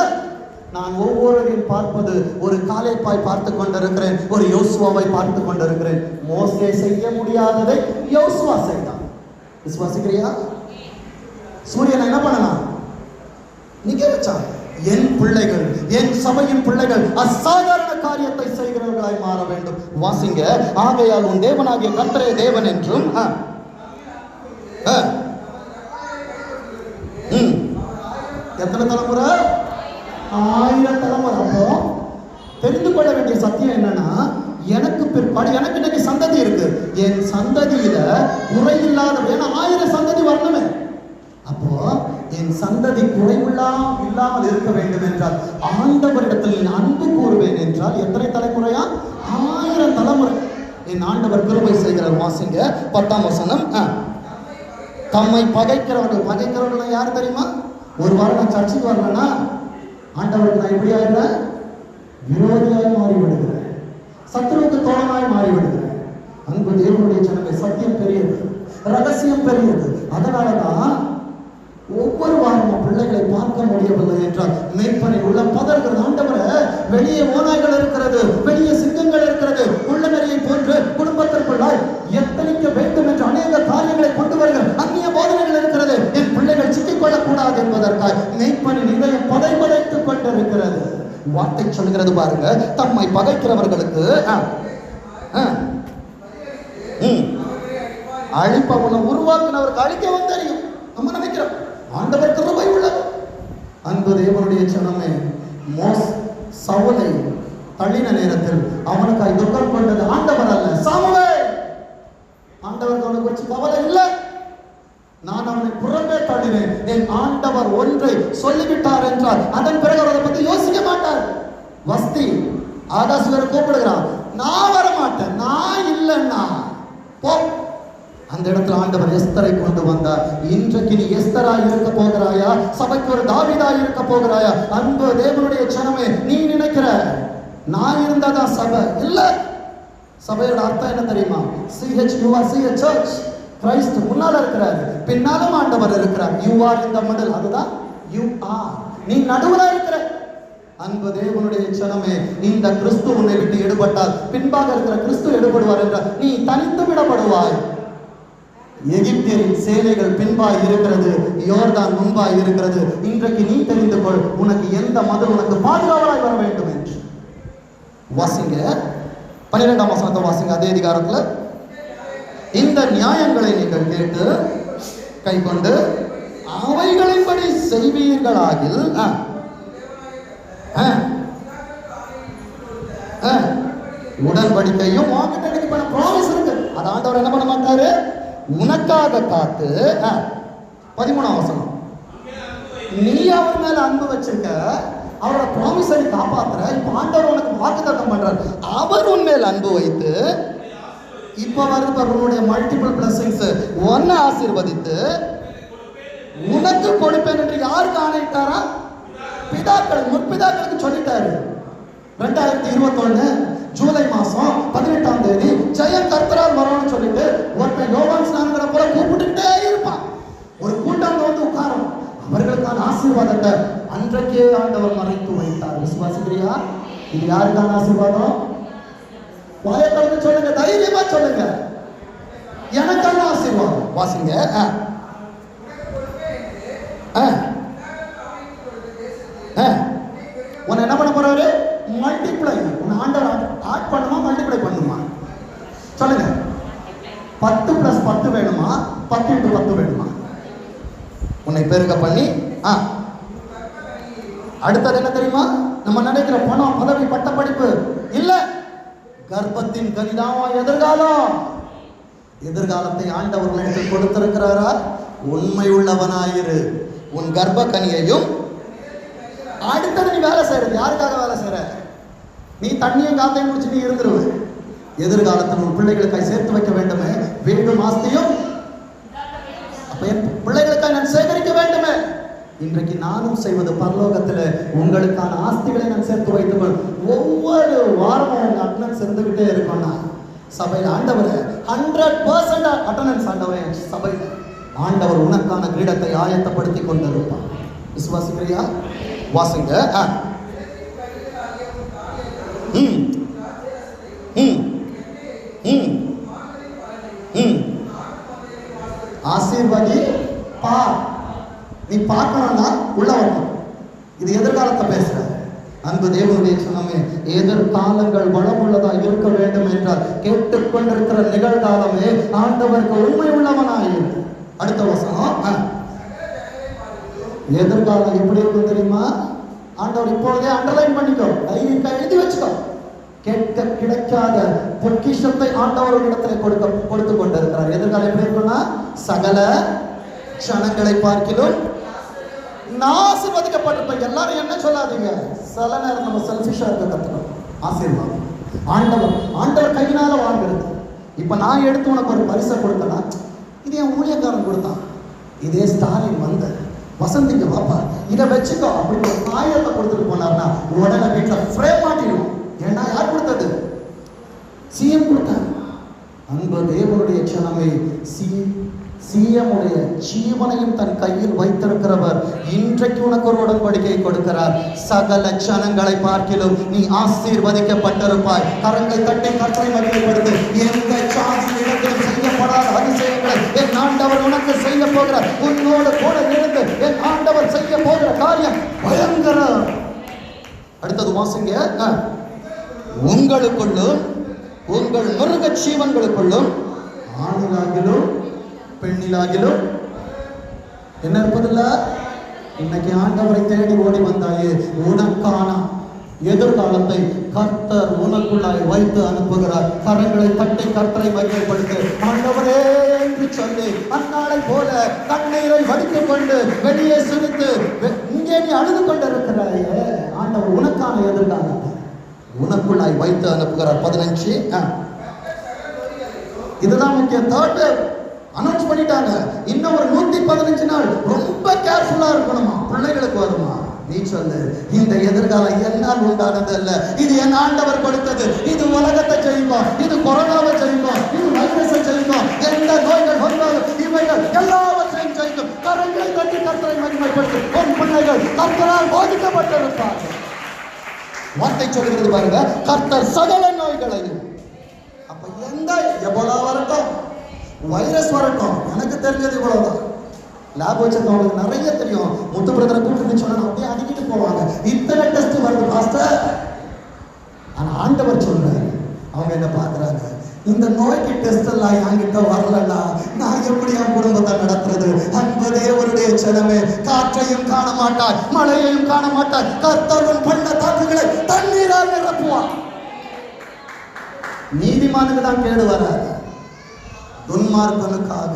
நான் ஒவ்வொருவரையும் பார்ப்பது ஒரு காலேப்பாய் பார்த்து கொண்டிருக்கிறேன், ஒரு யோசுவாவை பார்த்து கொண்டிருக்கிறேன். மோசே செய்ய முடியாததை யோசுவா செய்தான். விசுவாசிக்கிறியா? சூரியனை என்ன பண்ணலாம்? நிக்க வச்சான். என் பிள்ளைகள், என் சபையின் பிள்ளைகள் அசாதாரண காரியத்தை செய்கிறவர்களாய் மாற வேண்டும். வாசிங்க, ஆகையால் உன் தேவனாகிய கர்த்தரே தேவன் என்றும் எத்தனை தலைமுறை? 1000 தலைமுறை. அப்போ தெரிந்து கொள்ள வேண்டிய சத்தியம் என்னன்னா, எனக்கு பிற்பாடு எனக்கு இன்னைக்கு சந்ததி இருக்கு, என் சந்ததியில குறையில்லாத, ஏன்னா 1000 சந்ததி வரணுமே. அப்போ என் சந்ததி குறைவில்லாமல் இருக்க வேண்டும் என்றால், ஆண்டவரிடத்தில் அன்பு கூறுவேன் என்றால் எத்தனை தலைமுறையா? 1000 தலைமுறை. என் ஆண்டவர் கிருபை செய்கிறார். வாசிங்க 10ஆம் வசனம். தம்மை பகைக்கிறவர்கள் யார் தெரியுமா? ஒரு வாரம் நான் சர்ச்சுக்கு வரலன்னா ஆண்டவருக்கு நான் எப்படி ஆயிடுறேன்? விரோதியாய் மாறி விடுகிறேன், சத்துருவுக்கு தோழனாய் மாறி விடுகிறேன். அன்பு தேவனுடைய ஜனமே, சத்தியம் பெரியது, ரகசியம் பெரியது. அதனாலதான் ஒவ்வொரு வாரமும் பிள்ளைகளை பார்க்க முடியவில்லை என்றால் மேய்ப்பனை உள்ள பதறுகிறது. ஆண்டவரை, வெளியே ஓநாய்கள் இருக்கிறது, வெளியே சிங்கங்கள் இருக்கிறது, உள்ள நிறையை போன்று குடும்பத்திற்குள்ளாய் எத்தனைக்க வேண்டும் என்று அநேக காரியங்களை கொண்டு வருகிற அந்நிய போதனைகள் இருக்கிறது. என் பிள்ளைகள் சிக்கிக்கொள்ளக் கூடாது என்பதற்காக மேய்ப்பனின் இதயம் பதைபதைத்துக் கொண்டிருக்கிறது. வார்த்தை சொல்கிறது பாருங்க, தம்மை பகைக்கிறவர்களுக்கு அழிப்பவனை உருவாக்குனவருக்கு அழிக்கவும் தெரியும். நம்ம நினைக்கிறோம் ஆண்டவர் கிருபை உள்ளவர். அன்பு தேவனுடைய ஜனமே, சவுலை தள்ளின நேரத்தில் அவனுக்காய் துக்கம் கொண்டது ஆண்டவர் அல்ல, சாமுவேல். ஆண்டவருக்கு அவனுக்கு வச்சு கவலை இல்லை. நான் அவனை புறம்பே தள்ளினேன். என் ஆண்டவர் ஒன்றை சொல்லிவிட்டார் என்றால் அதன் பிறகு அவரை பத்தி யோசிக்க மாட்டார். வஸ்தி ஆகாசுவரை கூப்பிடுகிறான், நான் வர மாட்டேன், நான் இல்லைன்னா போ. அந்த இடத்துல ஆண்டவர் எஸ்தரை கொண்டு வந்தார். இன்றைக்கு நீ எஸ்தராய் இருக்க போகிறாயா? சபைக்கு ஒரு தாவீதாய் இருக்க போகிறாயா? அன்பு தேவனுடைய ஜனமே, நீ நினைக்கிற நான் இருந்தாதான் சபை இல்ல. சபையோட அர்த்தம் என்ன தெரியுமா? சர்ச். கிறிஸ்து முன்னால இருக்கிறார், பின்னாலும் ஆண்டவர் இருக்கிறார். You are in the middle. அதுதான் யூ ஆர். நீ நடுவுல இருக்கிற. அன்பு தேவனுடைய ஜனமே, இந்த கிறிஸ்து உன்னை விட்டு எடுபட்டால் பின்பாக இருக்கிற கிறிஸ்து எடுபடுவார் என்றால் நீ தனித்து விடப்படுவாய். எகிப்தியரின் சேனைகள் பின்பாய் இருக்கிறது, யோர்தான் முன்பாய் இருக்கிறது. இன்றைக்கு நீ தெரிந்து கொள், உனக்கு எந்த மதம் உனக்கு பாதுகாவலாய் வர வேண்டும் என்று. வாசிங்க 12ஆம் வசனத்தை வாசிங்க. அதே அதிகாரத்துல, இந்த நியாயங்களை நீங்கள் கேட்டு கை கொண்டு அவைகளின்படி செய்வீர்களாகில் உடன்படிக்கையும் வாங்கிட்டு பண்ண ப்ராமிஸ் இருக்கு. அது ஆண்டவர் என்ன பண்ண மாட்டாரு? உனக்காக காத்து 13ஆம் வசனம், நீ அவர் மேல அன்பு வச்சிருக்க, அவரோட ப்ராமிஸை காப்பாத்துற. இப்ப ஆண்டவர் உனக்கு வாக்குத்தத்தம் பண்றார். அவர் உன் மேல் அன்பு வைத்து இப்ப வருது உன்னுடைய மல்டிபிள் பிளஸிங்ஸ், ஒன்ன ஆசீர்வதித்து உனக்கு கொடுப்பேன் என்று யாருக்கு ஆணையிட்டாரா? பிதாக்கள், முற்பிதாக்களுக்கு சொல்லிட்டாரு. 2021 ஜூலை மாசம் 18ஆம் தேதி ஜெயம் கர்த்தரால் வரணும்னு சொல்லிட்டு ஒருத்தன் யோவான் ஸ்நானகரை போல கூப்பிட்டுட்டே இருப்பான். ஒரு கூட்டம் வந்து உட்காரும். அவர்களுக்கான ஆசீர்வாதத்தை அன்றைக்கே ஆண்டவர் மறைத்து வைத்தார். விசுவாசிக்கிறியா? இது யாருக்கான ஆசீர்வாதம்? வாயக்கலந்து சொல்லுங்க, தைரியமா சொல்லுங்க, எனக்கான ஆசீர்வாதம். வாசிங்க. உன்னை என்ன பண்ண போறாரு? மல்டிப்ளை. உன்னை ஆண்டவர் ஆட் பண்ணுமா மல்டிப்ளை பண்ணுமா? சொல்லுங்க. 10 + 10 வேணுமா? 10 × 10 வேணுமா? உன்னை பெருக பண்ணி அடுத்தது என்ன தெரியுமா? நம்ம நினைக்கிற பணம், பதவி, பட்ட படிப்பு இல்ல. கர்ப்பத்தின் கனிதாவா எதிர்காலம். எதிர்காலத்தை ஆண்டவர் உனக்கு கொடுத்திருக்கிறாரா? உண்மை உள்ளவனாயிரு. உன் கர்ப்ப கனியையும் அடுத்தது நீ வேலை செய்யறது யாருக்காக வேலை செய்யற? நீ தண்ணியும் காத்தையும் முடிச்சு நீ இருந்துருவ. எதிர்காலத்தில் உன் பிள்ளைகளுக்காய் சேர்த்து வைக்க வேண்டுமே. வீடும் ஆஸ்தியும் அப்ப என் பிள்ளைகளுக்காக நான் சேகரிக்க வேண்டுமே. இன்றைக்கு நானும் செய்வது பரலோகத்தில் உங்களுக்கான ஆஸ்திகளை நான் சேர்த்து வைத்துக்கொள். ஒவ்வொரு வாரமும் உங்க அட்டனன்ஸ் இருந்துகிட்டே இருக்கோம்னா சபையில் ஆண்டவர் 100% அட்டனன்ஸ் ஆண்டவர் சபையில் ஆண்டவர் உனக்கான கிரீடத்தை ஆயத்தப்படுத்தி கொண்டிருப்பார். விசுவாசிக்கிறியா? வாசிங்க. ஆசீர்வாதி பா. நீ பார்க்கணும்னா உள்ள வரணும். இது எதிர்காலத்தை பேசுற அன்பு தேவனுடைய சொன்னமே. எதிர்காலங்கள் வளமுள்ளதா இருக்க வேண்டும் என்றால் கேட்டுக்கொண்டிருக்கிற நிகழ்காலமே ஆண்டவருக்கு உண்மை உள்ளவனாயிரு. அடுத்த வசனம். எதிர்காலம் எப்படி இருக்கும் தெரியுமா? ஆண்டவர் இப்பொழுதே அண்டர்லைன் பண்ணிக்கோ, டைரிக்கா எழுதி வச்சுக்கோ. கேட்க கிடைக்காத பொக்கிஷத்தை ஆண்டவர் இடத்துல கொடுத்து கொண்டிருக்கிறார். எதிர்காலம் எப்படி இருக்கும்னா சகல க்ஷணங்களை பார்க்கிலும் நான் ஆசீர்வதிக்கப்பட்டிருப்பேன். எல்லாரும் என்ன சொல்லாதீங்க. சில நேரம் நம்ம செல்ஃபிஷா இருக்க கத்துக்கணும். ஆசீர்வாதம் ஆண்டவர் கையினால வாங்குறது. இப்ப நான் எடுத்து உனக்கு ஒரு பரிசை கொடுத்தனா இது என் ஊழியக்காரன் கொடுத்தான். இதே ஸ்டாலின் வந்த வசந்திங்க பாப்பா இதை வச்சுக்கோ அப்படின்னு ஒரு ஆயிரத்தை கொடுத்துட்டு போனார்னா உடனே வீட்டில் ஃப்ரேம் மாட்டிடுவோம். ஏன்னா யார் கொடுத்தது? சிஎம் கொடுத்தார். அன்பு தேவனுடைய க்ஷணமே. சிஎம்முடைய ஜீவனையும் தன் கையில் வைத்திருக்கிறவர் இன்றைக்கு உனக்கு ஒரு உடன்படிக்கை கொடுக்கிறார். சகல க்ஷணங்களை பார்க்கிலும் நீ ஆசீர்வதிக்கப்பட்டிருப்பாய். கரங்களை தட்டி கர்த்தரை மகிமைப்படுத்து. எந்த சாதி இடத்திலும் செய்யப்படாத அதிசயங்களை என் ஆண்டவர் உனக்கு செய்ய போகிறார். உன்னோடு கூட இருந்து என் ஆண்டவர் செய்ய போகிற காரியம் பயங்கர. அடுத்தது வாசிங்க. உங்களுக்குள்ளும் உங்கள் மிருக ஜீவன்களுக்குள்ளும் ஆணிலாகிலும் பெண்ணிலாகிலும் என்ன இருப்பதில்ல. இன்னைக்கு ஆண்டவரை தேடி ஓடி வந்தாயே உனக்கான எதிர்காலத்தை கர்த்தர் உனக்குள்ளாய் வைத்து அனுப்புகிறார். கரங்களை தட்டி கர்த்தரை மகிமைப்படுத்து. ஆண்டவரே என்று சொல்லி அந்நாளை போல கண்ணீரை வடித்துக் கொண்டு வெளியே சிரித்து இங்கே நீ அழுது கொண்டிருக்கிறாயே. ஆண்டவர் உனக்கான எதிர்காலத்தை உனக்குள்ளாய் வைத்து அனுப்புகிறார். 15 இதுதான் முக்கிய. தேர்ட் அனௌன்ஸ் பண்ணிட்டாங்க. இன்னும் ஒரு 115 நாள் ரொம்ப கேர்ஃபுல்லா இருக்கணுமா. பிள்ளைகளுக்கு வருமா? நீ சொல்லு. இந்த எதிர்காலம் என்னால் உண்டானது அல்ல, இது என் ஆண்டவர் கொடுத்தது. இது உலகத்தை ஜெயிக்கும், இது கொரோனாவை ஜெயிக்கும், இது வைரஸை ஜெயிக்கும். எந்த நோய்கள் வந்தாலும் இவைகள் எல்லாவற்றையும் ஜெயிக்கும். கரங்களை தட்டி கர்த்தரை மகிமைப்படுத்து. உன் பிள்ளைகள் கர்த்தரால் பாதிக்கப்பட்டிருப்பார்கள். வார்த்தை சொல்கிறது பாருங்க, கர்த்தர் சகல நோய்களையும். அப்ப எந்த எவ்வளோ வரட்டும், வைரஸ் வரட்டும், எனக்கு தெரிஞ்சது இவ்வளவுதான். லேப் வச்சிருக்கவங்களுக்கு நிறைய தெரியும். முத்து பிரதரை கூப்பிட்டு சொன்னா அப்படியே அடிக்கிட்டு போவாங்க. இத்தனை டெஸ்ட் வருது பாஸ்டர். ஆனா ஆண்டவர் சொல்றாரு, அவங்க என்ன பாக்குறாங்க, இந்த நோய்க்கு டெஸ்ட் எல்லாம் என்கிட்ட வரலன்னா நான் எப்படி என் குடும்பத்தை நடத்துறது? அன்பு தேவனுடைய செலவே, காற்றையும் காண மாட்டாய், மழையையும் காண மாட்டாய். கர்த்தர் பண்ண தாக்குகளை தண்ணீரால் நிரப்புவான். நீதிமானுக்கு தான் கேடு வராது, துன்மார்க்கனுக்காக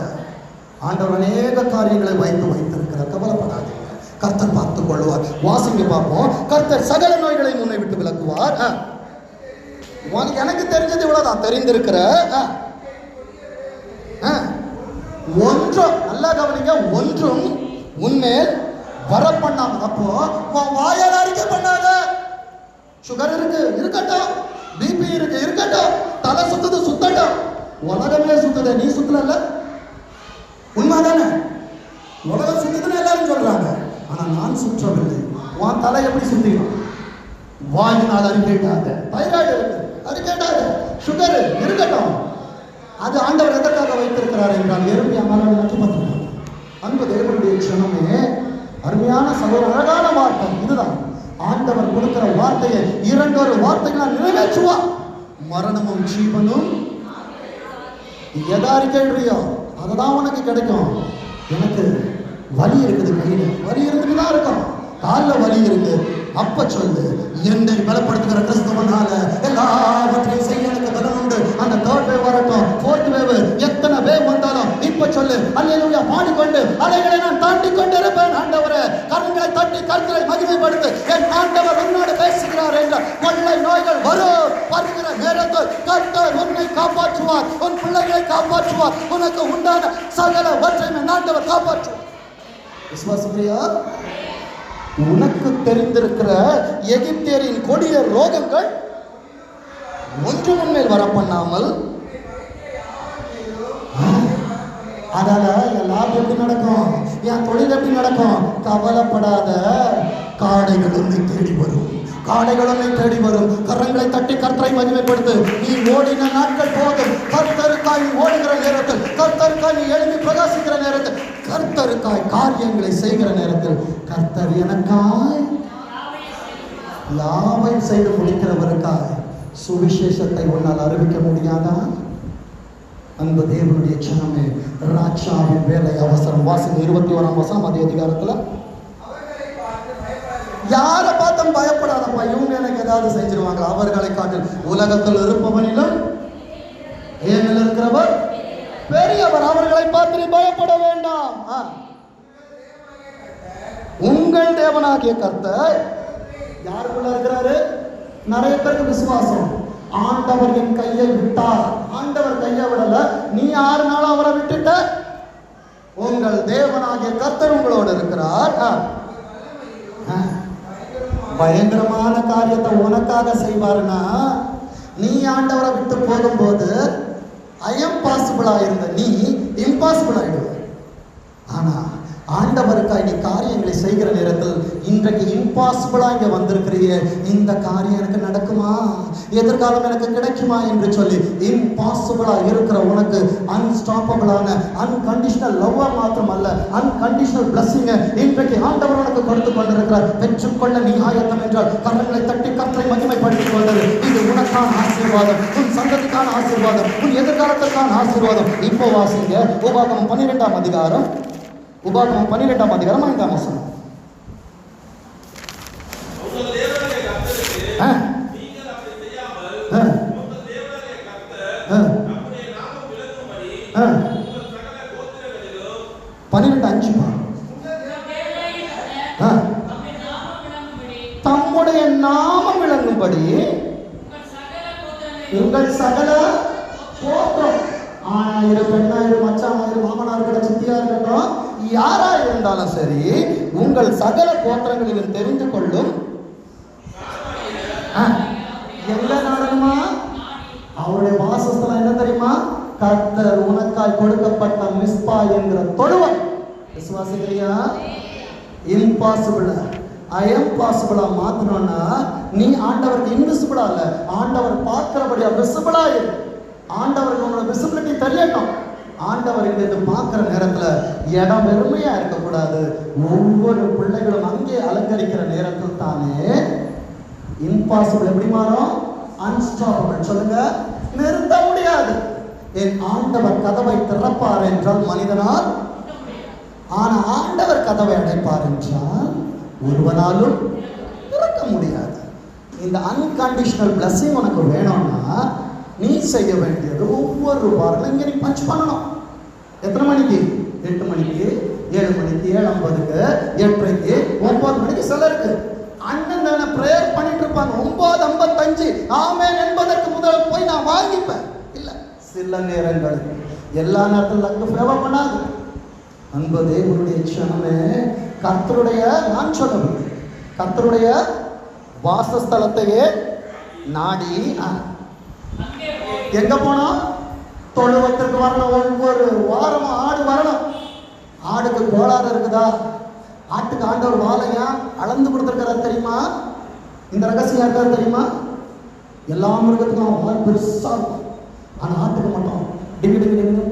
ஆண்டவர் அநேக காரியங்களை வைத்திருக்கிறார். கவலைப்படாதீங்க, கர்த்தர் பார்த்துக் கொள்வார். வாசிங்க பார்ப்போம். கர்த்தர் சகல நோய்களை முன்னை விட்டு விலக்குவார். எனக்கு தெரிஞ்சது இவ்வளவுதான். தெரிந்திருக்கிற ஒன்றும் நல்லா கவனிங்க, ஒன்றும் உன்மேல் வர பண்ணாம. அப்போ வாயால் அறிக்கை பண்ணாத. சுகர் இருக்கு இருக்கட்டும், பிபி இருக்கு இருக்கட்டும், தலை சுத்துது சுத்தட்டும், உலகமே சுத்துது, நீ சுத்தல. உண்மைதானே? உலகம் சுத்துதுன்னு எல்லாரும் சொல்றாங்க, ஆனா நான் சுற்றவில்லை. உன் தலை எப்படி சுத்திடும்? வாயினால் அறிக்கைட்டாங்க. தைராய்டு இருக்கு அறிக்கைட்டாங்க, சுகர் இருக்கட்டும். அது ஆண்டவர் எதற்காக வைத்திருக்கிறார் என்றால் எருமையா மரணம். அன்பு தேவனுடைய க்ஷணமே, அருமையான சகோதர, அழகான வார்த்தை இதுதான். ஆண்டவர் கொடுக்கிற வார்த்தையை இரண்டொரு வார்த்தைகளால் நிறைவேற்றுவா. மரணமும் ஜீவனும் எதா அறிக்கையோ அதுதான் உனக்கு கிடைக்கும். எனக்கு வலி இருக்குது, கையில வலி இருந்துட்டு தான் இருக்கும், காலில் வலி இருக்கு, அப்ப சொல்லு, என்னை பலப்படுத்துகிற கிறிஸ்தவனால எல்லாவற்றையும் செய்ய எனக்கு அல்லேலூயா பாடிக்கொண்டு அலைகளை நான் தாண்டி கொண்டிருப்பேன். ஆண்டவரே, கரங்களை தட்டி கர்த்தரை மகிமைப்படுத்து. என் ஆண்டவர் உன்னோடு பேசுகிறார் என்ற கொள்ளை நோய்கள் வருகிற நேரத்தில் கர்த்தர் உன்னை காப்பாற்றுவார், உன் பிள்ளைகளை காப்பாற்றுவார், உனக்கு உண்டான சகல வற்றையும் ஆண்டவர் காப்பாற்றுவார். விசுவாசிக்கிறியா? உனக்கு தெரிந்திருக்கிற எகிப்தியரின் கொடிய ரோகங்கள் ஒன்று முன்மேல் வர பண்ணாமல், அதால என் லாபம் எப்படி நடக்கும், என் தொழில் எப்படி நடக்கும், கவலைப்படாத. காடைகள் உன்னை தேடி வரும், காடைகள் உன்னை தேடி வரும். கரங்களை தட்டி கர்த்தரை மகிமைப்படுத்து. நீ ஓடின நாட்கள் போதும். கர்த்தருக்காய் நீ ஓடுகிற நேரத்தில், கர்த்தருக்காய் நீ எழுதி பிரகாசிக்கிற நேரத்தில், கர்த்தருக்காய் காரியங்களை செய்கிற நேரத்தில், கர்த்தர் எனக்காய் யாவையும் செய்து முடிக்கிறவருக்காய் சுவிசேஷத்தை உன்னால் அறிவிக்க முடியாதா? அன்பு தேவனுடைய ஜனமே, ராஜாவின் வேலை அவசரம். வாசிங்க 21 அதே அதிகாரத்துல. யாரை பார்த்தும் பயப்படாதப்பா, இவங்க எனக்கு ஏதாவது செஞ்சிருவாங்க. அவர்களை காட்டு உலகத்தில் இருப்பவனிலும் ஏனில் இருக்கிறவர் பெரியவர். அவர்களை பார்த்து நீ பயப்பட வேண்டாம். உங்கள் தேவனாகிய கர்த்தர் யாருக்குள்ள இருக்கிறாரு? நிறைய பேருக்கு விசுவாசம், ஆண்டவர் என் கையை விட்டார். ஆண்டவர் கையை விடல, நீ 6 நாள் அவரை விட்டுட்ட. உங்கள் தேவனாகிய கர்த்தர் உங்களோடு இருக்கிறார். பயங்கரமான காரியத்தை உனக்காக செய்வாருன்னா, நீ ஆண்டவரை விட்டு போகும்போது அயம்பாசிபிளா இருந்த நீ இம்பாசிபிள் ஆயிடுவ. ஆனா ஆண்டவருக்காய் நீ காரியங்களை செய்கிற நேரத்தில், இன்றைக்கு இம்பாசிபிளா இங்க வந்திருக்கிறிய இந்த காரியம் எனக்கு நடக்குமா, எதிர்காலம் எனக்கு கிடைக்குமா என்று சொல்லி இம்பாசிபிளா இருக்கிற உனக்கு அன்ஸ்டாப்பபிளான அன்கண்டிஷனல் லவ் மாத்திரம் அல்ல, அன்கண்டிஷனல் பிளஸிங் இன்றைக்கு ஆண்டவர் உனக்கு கொடுத்து கொண்டிருக்கிறார். பெற்றுக்கொள்ள நீ ஆயத்தம் என்றால் கரங்களை தட்டி கர்த்தரை மகிமைப்படுத்திக் கொண்டது. இது உனக்கான ஆசீர்வாதம், உன் சந்ததிக்கான ஆசீர்வாதம், உன் எதிர்காலத்திற்கான ஆசீர்வாதம். இப்போ வாசிங்க உபாகமம் 12ஆம் அதிகாரம், உபாகமம் 12ஆம் அதிகாரம் 5ஆம் வசனம். தம்முடைய நாமம் விளங்கும்படி உங்கள் சகல கோத்திரம், ஆணாயிரம் பெண்ணாயிரம் மச்சானாயிரம் மாமனார் இருக்கட்டும் சித்தியா இருக்கட்டும் யாரா இருந்தாலும் சரி, உங்கள் சகல கோத்திரங்களிலும் தெரிந்து கொள்ளும். எல்லாம் நடக்குமா? அவருடைய வாசஸ்தலம் என்ன தெரியுமா? கர்த்தர் உனக்காய் கொடுக்கப்பட்ட மிஸ்பா என்கிற தொழுவம். விசுவாசிக்கிறியா? இம்பாசிபிள் அயம்பாசிபிளா மாத்தணும்னா நீ ஆண்டவருக்கு இன்விசிபிளா இல்ல, ஆண்டவர் பார்க்கிறபடியா விசிபிளா இரு. ஆண்டவருக்கு உங்களோட விசிபிலிட்டி தெரியட்டும். ஆண்டவர் இங்கிருந்து பார்க்கிற நேரத்துல இடம் வெறுமையா இருக்கக்கூடாது. ஒவ்வொரு பிள்ளைகளும் அங்கே அலங்கரிக்கிற நேரத்தில் தானே இம்பாசிபிள் எப்படி மாறும்? அன்ஸ்டாப்பபிள். சொல்லுங்க, நிறுத்த முடியாது. என் ஆண்டவர் கதவை திறப்பார் என்றால் மனிதனால், ஆனா ஆண்டவர் கதவை அடைப்பார் என்றால் ஒருவனாலும் திறக்க முடியாது. இந்த அன்கண்டிஷனல் பிளஸிங் உனக்கு வேணும்னா நீ செய்ய வேண்டியது ஒவ்வொரு வாரம் இங்கே நீ பஞ்ச் பண்ணணும். எத்தனை மணிக்கு? 8 மணிக்கு, 7 மணிக்கு, 7:50க்கு, 8:30க்கு, 9 மணிக்கு சிலருக்கு அண்ணன் ப்ரேயர் பண்ணிட்டு இருப்பாங்க. 9:55 ஆமென் என்பதற்கு முதல் போய் நான் வாங்கிப்பேன். இல்லை, சில நேரங்கள் எல்லா நேரத்தில் அங்கு ஃபேவர் பண்ணாது. அன்பு தேவனுடைய க்ஷணமே, கர்த்தருடைய நான் சொல்லவில்லை, கர்த்தருடைய வாசஸ்தலத்தையே நாடி எங்க போனோம்? தொழுவத்திற்கு வரணும். ஒவ்வொரு வாரமும் ஆடு வரணும். ஆடுக்கு கோளாறு இருக்குதா? ஆட்டுக்கு ஆண்டவர் வாழையா அளந்து கொடுத்துருக்கிறார் தெரியுமா? இந்த ரகசியம் இருக்காது தெரியுமா? எல்லா மிருகத்துக்கும் வால் பெருசா இருக்கும், ஆனா ஆட்டுக்கு மட்டும் டிங்கு டிங்கு டிங்கு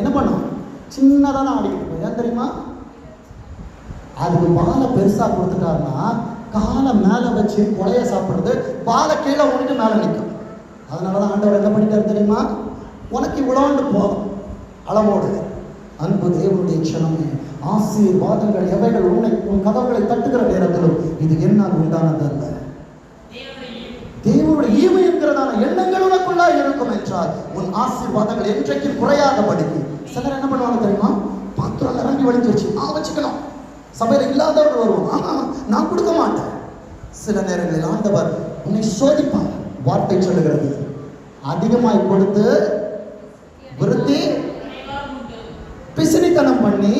என்ன பண்ணும்? சின்னதான ஆடிக்கிட்டு. ஏன் தெரியுமா? அதுக்கு வாழை பெருசா கொடுத்துட்டாருன்னா காலை மேல வச்சு கொலைய சாப்பிடுறது, வாழை கீழே ஒன்றுட்டு மேல நிற்கும். அதனாலதான் ஆண்டவர் என்ன பண்ணிட்டாரு தெரியுமா? உனக்கு இவ்வளோண்டு போதும் அளவோடு. அன்பு தேவனுடைய க்ஷணமே, ஆசீர்வாதங்கள் எவைகள் உன் கதவுகளை தட்டுகிற நேரத்திலும் இது என்னால் உண்டானது அல்ல, தேவனுடைய ஈவு என்கிறதான எண்ணங்கள் உனக்குள்ளா இருக்கும் என்றால் உன் ஆசீர்வாதங்கள் என்றைக்கும் குறையாதபடிக்கு. சிலர் என்ன பண்ணுவாங்க தெரியுமா? மனைவி வழிஞ்சிருச்சு, நான் வச்சுக்கணும். சபையில் இல்லாதவர்கள் வருவோம், நான் கொடுக்க மாட்டேன். சில நேரங்களில் ஆண்டவர் உன்னை சோதிப்பார். வார்த்தை சொல்லுகிறது, அதிகமாய் கொடுத்து விருத்தி பிசினித்தனம் பண்ணி.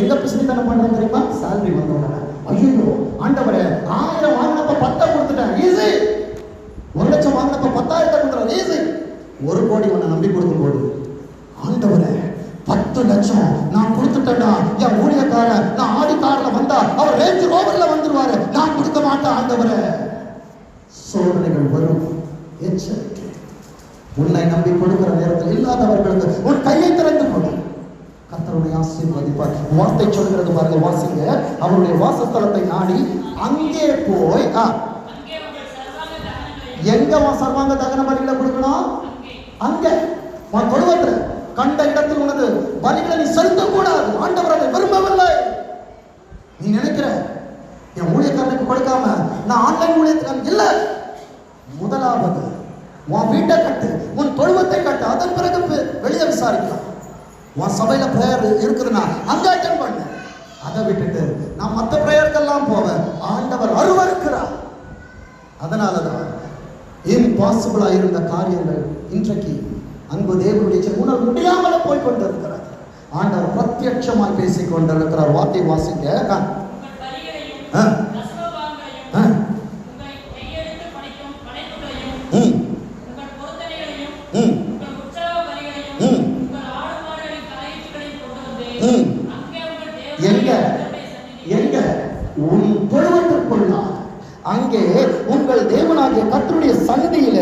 எங்க பிசினித்தனம் பண்றோம் தெரியுமா? சேலரி வந்தோட ஐயோ ஆண்டவரே 1000 வாங்கினப்ப 10 கொடுத்துட்டேன், ஈஸி. 1 லட்சம் வாங்கினப்ப 10,000 கொடுத்துறேன், ஈஸி. 1 கோடி உன்னை நம்பி கொடுக்கும் போது, ஆண்டவரே 10 லட்சம் நான் கொடுத்துட்டேன்னா என் ஊழியக்காரன் நான் ஆடி கார்ல வந்தா அவர் ரேஞ்ச் ரோவர்ல வந்துருவாரு, நான் கொடுக்க மாட்டேன் ஆண்டவரே. சோதனைகள் வரும், எச்சரிக்கை. உன்னை நம்பி கொடுக்கிற நேரத்தில் இல்லாதவர்களுக்கு உன் கையை திறந்து கொடு, கர்த்தருடைய ஆசீர்வதிப்பார். வார்த்தை சொல்கிறது பாருங்க, வாசிங்க. அவருடைய வாசஸ்தலத்தை நாடி அங்கே போய், எங்க சர்வாங்க தகன பலிகளை கொடுக்கணும்? அங்க உன் தொழுவத்துல கண்ட இடத்தில் உனது பலிகளை நீ செலுத்த கூடாது. ஆண்டவர் அதை விரும்பவில்லை. நீ நினைக்கிற என் ஊழியக்காரனுக்கு கொடுக்காம நான் ஆன்லைன் ஊழியத்துக்கு இல்ல. முதலாவது உன் வீட்டை கட்டு, உன் தொழுவத்தை கட்டு, அதன் பிறகு வெளியே விசாரிக்கலாம். உன் சபையில பிரேயர் இருக்குதுன்னா அங்க அட்டெண்ட் பண்ணு. அதை விட்டுட்டு நான் மற்ற பிரேயருக்கெல்லாம் போவேன், ஆண்டவர் அருவருக்கிறார். அதனாலதான் இம்பாசிபிளா இருந்த காரியங்கள் இன்றைக்கு அன்பு தேவனுடைய உணர முடியாமல போய் கொண்டிருக்கிறார். ஆண்டவர் பிரத்யட்சமாய் பேசிக் கொண்டிருக்கிறார். வார்த்தை வாசிங்க. எங்க எங்க உன் தொழுவத்திற்குள்ள அங்கே உங்கள் தேவனாகிய கர்த்தருடைய சந்நிதியில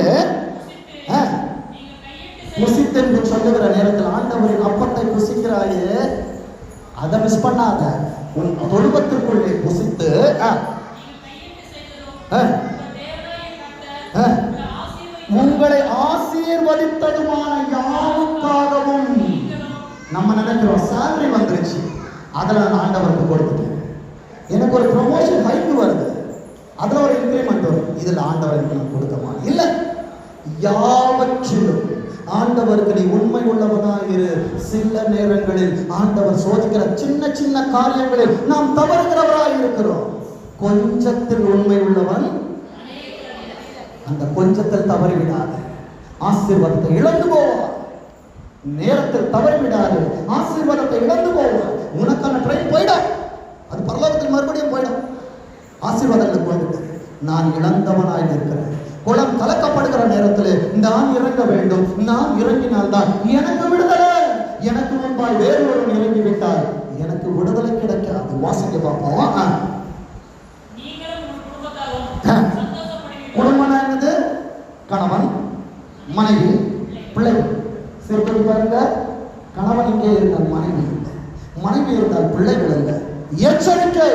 புசித்து என்று சொல்லுகிற நேரத்தில் ஆண்டவரின் அப்பத்தை புசிக்கிறாயே, அதை மிஸ் பண்ணாத. உன் தொழுவத்திற்குள்ளே புசித்து உங்களை ஆசீர்வதித்ததுமான யாவுக்காகவும். நம்ம நினைக்கிறோம் சேலரி வந்துருச்சு, அதில் நான் ஆண்டவருக்கு கொடுத்துட்டேன், எனக்கு ஒரு ப்ரமோஷன் ஹைக்கு வருது, அதுல ஒரு இன்கிரிமெண்ட் வரும், இதுல ஆண்டவர் எனக்கு நான் கொடுக்க மாட்டேன். இல்ல, யாவற்றிலும் ஆண்டவருக்கு நீ உண்மை உள்ளவனாயிரு. சில நேரங்களில் ஆண்டவர் சோதிக்கிற சின்ன சின்ன காரியங்களில் நாம் தவறுகிறவராய் இருக்கிறோம். கொஞ்சத்தில் உண்மை உள்ளவன் அந்த கொஞ்சத்தில் தவறிவிடாத, ஆசீர்வாதத்தை இழந்து போவார். நேரத்தில் தவறிவிடாது, ஆசீர்வாதத்தை இழந்து போவார். உனக்கான ட்ரெயின் போயிடும், அது பரலோகத்தில் மறுபடியும் போயிடும். ஆசீர்வாதங்களுக்கு போய்விட்டு நான் இழந்தவனாய் இருக்கிறேன். குளம் கலக்கப்படுகிற நேரத்தில் நான் இறங்க வேண்டும். நான் இறங்கினால்தான் எனக்கு விடுதலை. எனக்கு முன்பாய் வேறு ஒருவன் இறங்கிவிட்டால் எனக்கு விடுதலை கிடைக்காது. வாசிக்க பார்ப்போம். குடும்பம் என்னது? கணவன், மனைவி, பிள்ளைகள். சிறுபடி பாருங்க, கணவன் இங்கே இருந்தால் மனைவி இல்லை, மனைவி இருந்தால் பிள்ளைகள் இல்லை. எச்சரிக்கை,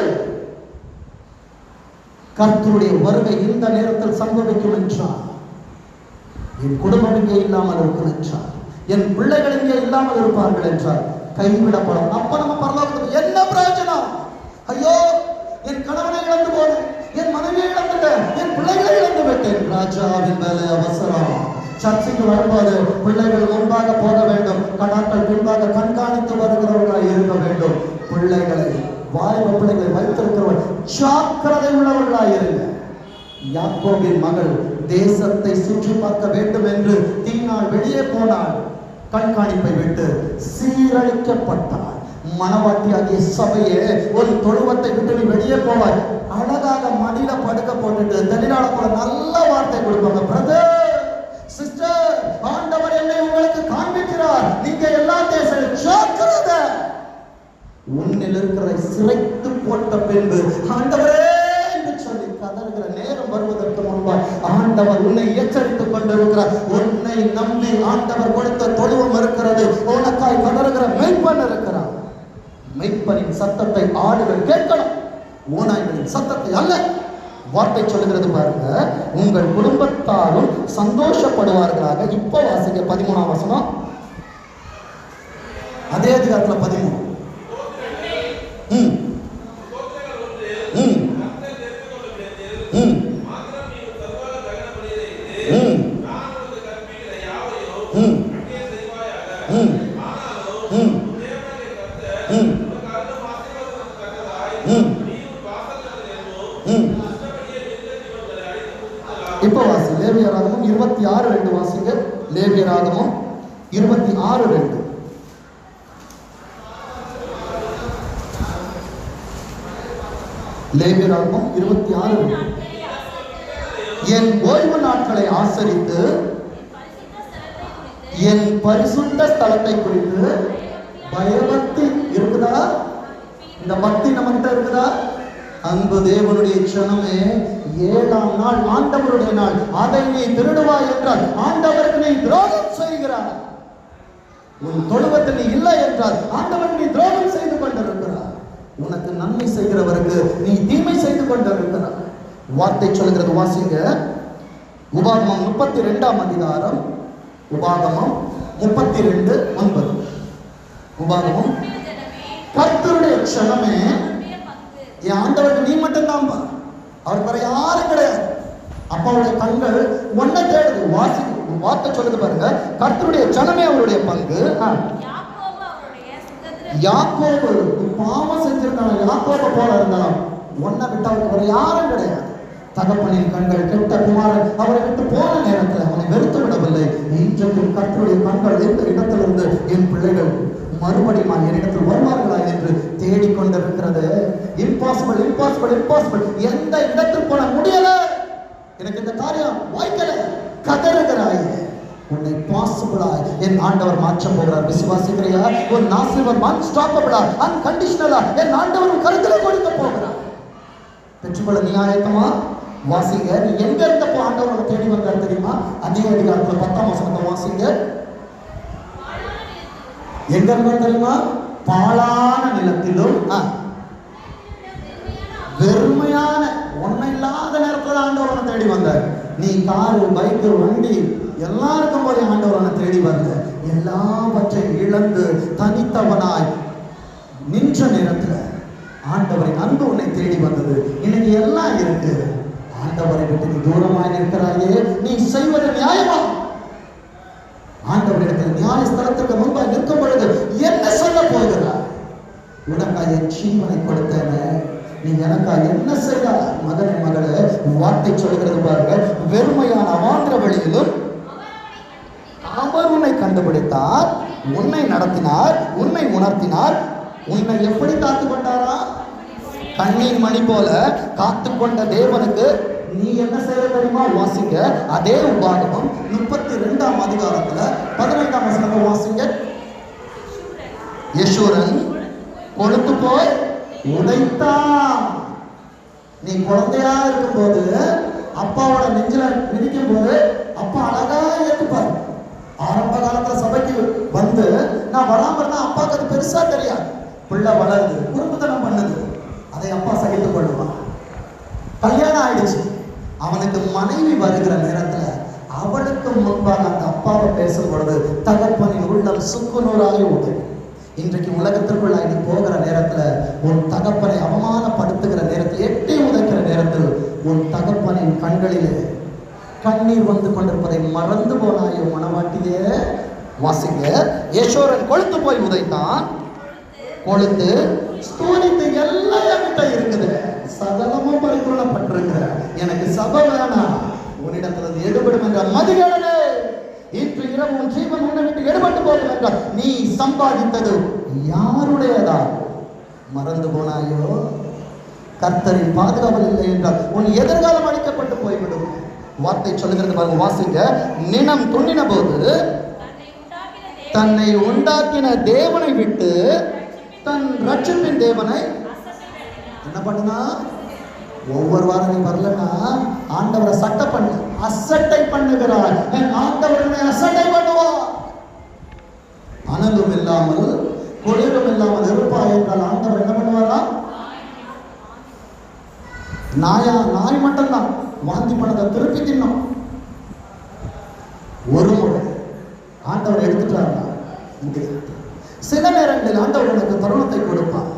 கர்த்தருடைய வருகை இந்த நேரத்தில் சம்பவிக்கும் என்றால், என் குடும்பம் இங்கே இல்லாமல் இருக்கும் என்றால், என் பிள்ளைகள் இங்கே இல்லாமல் இருப்பார்கள் என்றால் கைவிடப்படும். அப்ப நம்ம பரலோகத்துக்கு என்ன பிரயோஜனம்? ஐயோ, என் கணவனை இழந்து போனேன், என் மனைவியை இழந்துட்டேன், என் பிள்ளைகளை இழந்து விட்டேன். ராஜாவின் மேலே அவசரம். சர்ச்சைக்கு வரும்போது பிள்ளைகள் முன்பாக போக வேண்டும், கடாக்கள் பின்பாக கண்காணித்து வருகிறவர்களாய் இருக்க வேண்டும். பிள்ளைகளை, வாலிப பிள்ளைகளை வைத்திருக்கிறவர்கள் ஜாக்கிரதை உள்ளவர்களாய் இருங்க. யாக்கோபின் மகள் தேசத்தை சுற்றி பார்க்க வேண்டும் என்று தீனாள் வெளியே போனாள். கண்காணிப்பை விட்டு சீரழிக்கப்பட்டாள். மனவாட்டியாகிய சபையே, ஒரு தொழுவத்தை விட்டு நீ வெளியே போவாய். அழகாக மடியில படுக்க போட்டுட்டு தெளிவான போல நல்ல வார்த்தை கொடுப்பாங்க. பிரதர், சிஸ்டர், ஆண்டவர் என்னை உங்களுக்கு காண்பிக்கிறார், நீங்க எல்லா தேசம் ஜாக்கிரதை. உன்னில் இருக்கிற சிறைத்து போட்ட பின்பு ஆண்டவரே என்று சொல்லி கதறுகிற நேரம் வருவதற்கு முன்பாக ஆண்டவர் உன்னை எச்சரித்துக் கொண்டிருக்கிறார். உன்னை நம்பி ஆண்டவர் கொடுத்த தொழுவம் இருக்கிறது. உனக்காய் கதறுகிற மெய்ப்பன் இருக்கிறார். மெய்ப்பனின் சத்தத்தை ஆடுகள் கேட்கணும், ஓநாய்களின் சத்தத்தை அல்ல. வார்த்தை சொல்லுகிறது பாருங்க, உங்கள் குடும்பத்தாரும் சந்தோஷப்படுவார்களாக. இப்ப வாசிக்க 13ஆம் வசனம், அதே அதிகாரத்துல 13. லேவியராகமம் 26:2 வாசிங்க. லேவியராகமம் 26:2. லேவியராகமம் 26:2. என் ஓய்வு நாட்களை ஆசரித்து என் பரிசுத்த ஸ்தலத்தை குறித்து பயபக்தி இருக்குதா? இந்த பக்தி நம்மகிட்ட இருக்குதா? அன்பு தேவனுடைய க்ஷணமே, 7ஆம் நாள் ஆண்டவருடைய நாள். அதை நீ திருடுவாய் என்றால் ஆண்டவருக்கு நீ துரோகம் செய்கிறாய். உன் தொழுவத்தில் நீ இல்லை என்றால் ஆண்டவருக்கு நீ துரோகம் செய்து கொண்டிருக்கிறாய். உனக்கு நன்மை செய்கிறவருக்கு நீ தீமை செய்து கொண்டிருக்கிறாய். வார்த்தை சொல்கிறது, வாசிங்க. உபாகமம் 32ஆம் அதிகாரம். உபாகமம் 32:9. உபாகமம். கர்த்தருடைய க்ஷணமே, என் ஆண்டவருக்கு நீ மட்டும்தான், அவர் வேற யாரும் கிடையாது. அப்பாவுடைய கண்கள் ஒன்ன தேடுது. வார்த்தை சொல்லுது பாருங்க, கர்த்தருடைய க்ஷணமே அவருடைய பங்கு. யாக்கோபு பாவம் செஞ்சிருந்தாலும் யாக்கோபை போல இருந்தாலும் ஒன்ன விட்டு அவருக்கு வேற யாரும் கிடையாது. தகப்பனின் கண்கள் கெட்ட குமாரன் அவரை விட்டு போன நேரத்தில் அவனை வெறுத்து விடவில்லை. இன்றைக்கும் கர்த்தருடைய கண்கள் எந்த இடத்திலிருந்து என் பிள்ளைகள் மறுபடியும் என்னிடத்தில் வருவார்களா என்று தேடிக்கொண்டிருக்கிறது. Impossible, impossible, impossible. எந்த இடத்தில் போன முடியல, எனக்கு இந்த காரியம் வாய்க்கல, கதறுகிறாய். உன்னை பாசிபிளாய் என் ஆண்டவர் மாற்ற போகிறார். விசுவாசிக்கிறியா? ஒரு நாசிவர் அன்ஸ்டாப்பபிளா, அன்கண்டிஷனலா என் ஆண்டவர் கருத்துல கொடுக்க போகிறார். பெற்றுக்கொள்ள நீ ஆயத்தமா? வாசிங்க. நீ எங்க இருந்தப்போ ஆண்டவரை தேடி வந்தார் தெரியுமா? அதே அதிகாரத்தில் 10ஆம் வசனத்தை வாசிங்க. எங்க இருந்தா தெரியுமா? பாழான நிலத்திலும் வெறுமையான ஒன்னும் இல்லாத நேரத்தில் ஆண்டவரை தேடி வந்தார். நீ காரு, பைக்கு, வண்டி எல்லாம் இருக்கும் போதே ஆண்டவரை தேடி வந்த. எல்லாவற்றையும் இழந்து தனித்தவனாய் நின்ற நேரத்தில் ஆண்டவரின் அன்பு உன்னை தேடி வந்தது. இன்னைக்கு எல்லாம் இருக்கு, ஆண்டவரை விட்டு நீ தூரமாய் நிற்கிறாயே. நீ செய்வது நியாயமா? ஆண்டவரிடத்தில் நியாய ஸ்தலத்திற்கு முன்பாக நிற்கும் பொழுது என்ன சொல்ல போகிறார்? உனக்கா என் ஜீவனை கொடுத்தேனே, நீ எனக்கா என்ன செய்தார்? மகனே, மகளே, வார்த்தை சொல்கிறது பாருங்க. வெறுமையான அவாந்திர வழியிலும் அவர் உன்னை கண்டுபிடித்தார், உன்னை நடத்தினார், உன்னை உணர்த்தினார். உன்னை எப்படி காத்து கொண்டாரா? கண்ணீர் மணி போல காத்து கொண்ட தேவனுக்கு நீ என்ன செய்ய தெரியுமா? வாசிங்க. அதே உபாகமம் 32ஆம் அதிகாரத்துல 15ஆம் வசனத்தை வாசிங்க. யெஷூரன் கொழுத்து போய் உதைத்தான். நீ குழந்தையா இருக்கும் போது அப்பாவோட நெஞ்சில மிதிக்கும் போது அப்பா அழகா ஏற்றுப்பார். ஆரம்ப காலத்துல சபைக்கு வந்து நான் வராம இருந்தா அப்பாவுக்கு அது பெருசா தெரியாது. பிள்ளை வளருது, குறும்புத்தனம் பண்ணுது, அதை அப்பா சகித்துக் கொள்ளுவான். கல்யாணம் ஆயிடுச்சு, அவனுக்கு மனைவி வருகிற நேரத்துல அவளுக்கு முன்பாக அந்த அப்பாவை பேசும் பொழுது தகப்பனின் உள்ளம் சுக்குநூறாக ஊதும். இன்றைக்கு உலகத்திற்குள்ள நீ போகிற நேரத்துல உன் தகப்பனை அவமானப்படுத்துகிற நேரத்தில், எட்டி உதைக்கிற நேரத்தில் உன் தகப்பனின் கண்களிலே கண்ணீர் வந்து கொண்டிருப்பதை மறந்து போனாயோ மனவாட்டியே? வாசிங்க. யெஷூரன் கொழுத்து போய் உதைத்தான், கொழுத்து ஸ்தூலித்து எல்லாம் என்கிட்ட இருக்குது, சகலமும் பரிபூரணப்பட்டிருக்கிற, எனக்கு சபை வேணாம், உன்னிடத்தில் எடுபடும் என்ற மதிகடனே, இன்று இரவு உன் ஜீவன் உன்னை விட்டு எடுபட்டு போகும் என்றால் நீ சம்பாதித்தது யாருடையதா? மறந்து போனாயோ? கர்த்தரின் பாதுகாவல் இல்லை என்றால் உன் எதிர்காலம் அளிக்கப்பட்டு போய்விடும். வார்த்தை சொல்லுகிறது பாருங்க, வாசிங்க. நினம் துண்ணின போது தன்னை உண்டாக்கின தேவனை விட்டு தன் ரட்சிப்பின் தேவனை என்ன பண்ணுனா? ஒவ்வொரு வாரம் நீ வரலன்னா ஆண்டவரை சட்டை பண்ணு, அசட்டை பண்ணுகிறார். ஆண்டவரை அசட்டை பண்ணுவார். அனலும் இல்லாமல் குளிரும் இல்லாமல் இருப்பாய் என்றால் ஆண்டவர் என்ன பண்ணுவாரா? நாய் மட்டும்தான் வாந்தி பண்ணதை திருப்பி தின்னும். ஒரு முறை ஆண்டவர் எடுத்துட்டாருன்னா சில நேரங்களில் ஆண்டவர் உனக்கு தருணத்தை கொடுப்பார்.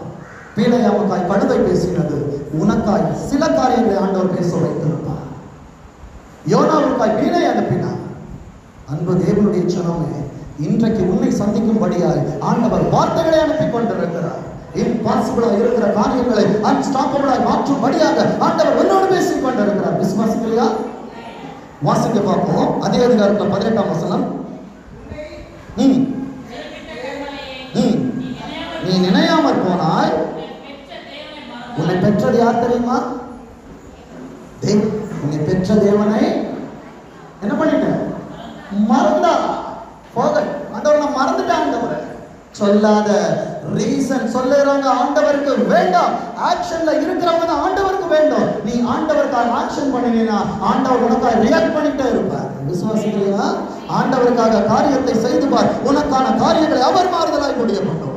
பீலையாமுக்காய் கழுதை பேசினது உனக்காய் சில காரியங்களை ஆண்டவர் பேச வைத்திருப்பார். யோனாவுக்காய் பீலை அனுப்பினார். அன்பு தேவனுடைய ஜனமே, இன்றைக்கு உன்னை சந்திக்கும்படியாய் ஆண்டவர் வார்த்தைகளை அனுப்பி கொண்டிருக்கிறார். இம்பாசிபிளா இருக்கிற காரியங்களை அன்ஸ்டாப்பபிளாய் மாற்றும்படியாக ஆண்டவர் உன்னோடு பேசிக் கொண்டிருக்கிறார். விசுவாசிக்கலையா? வாசிக்க பார்ப்போம். அதே அதிகாரத்தில் 18ஆம் வசனம். நீ நினையாமற் போனாய். உன்னை பெற்றது யார் தெரியுமா? உன்னை பெற்ற தேவனை என்ன பண்ணிட்ட? மறந்தா. ஆண்டவர் நான் மறந்துட்டேன். ஆண்டவர் சொல்லாத ரீசன் சொல்லுறவங்க ஆண்டவருக்கு வேண்டாம். ஆக்ஷன்ல இருக்கிறவங்க தான் ஆண்டவருக்கு வேண்டும். நீ ஆண்டவருக்காக ஆக்ஷன் பண்ணினா ஆண்டவர் உனக்காக ரியாக்ட் பண்ணிட்டே இருப்பார். விசுவாசிக்கலையா? ஆண்டவருக்காக காரியத்தை செய்து பார், உனக்கான காரியங்களை அவர் மாறுதலாய் முடிய பண்ணுவார்.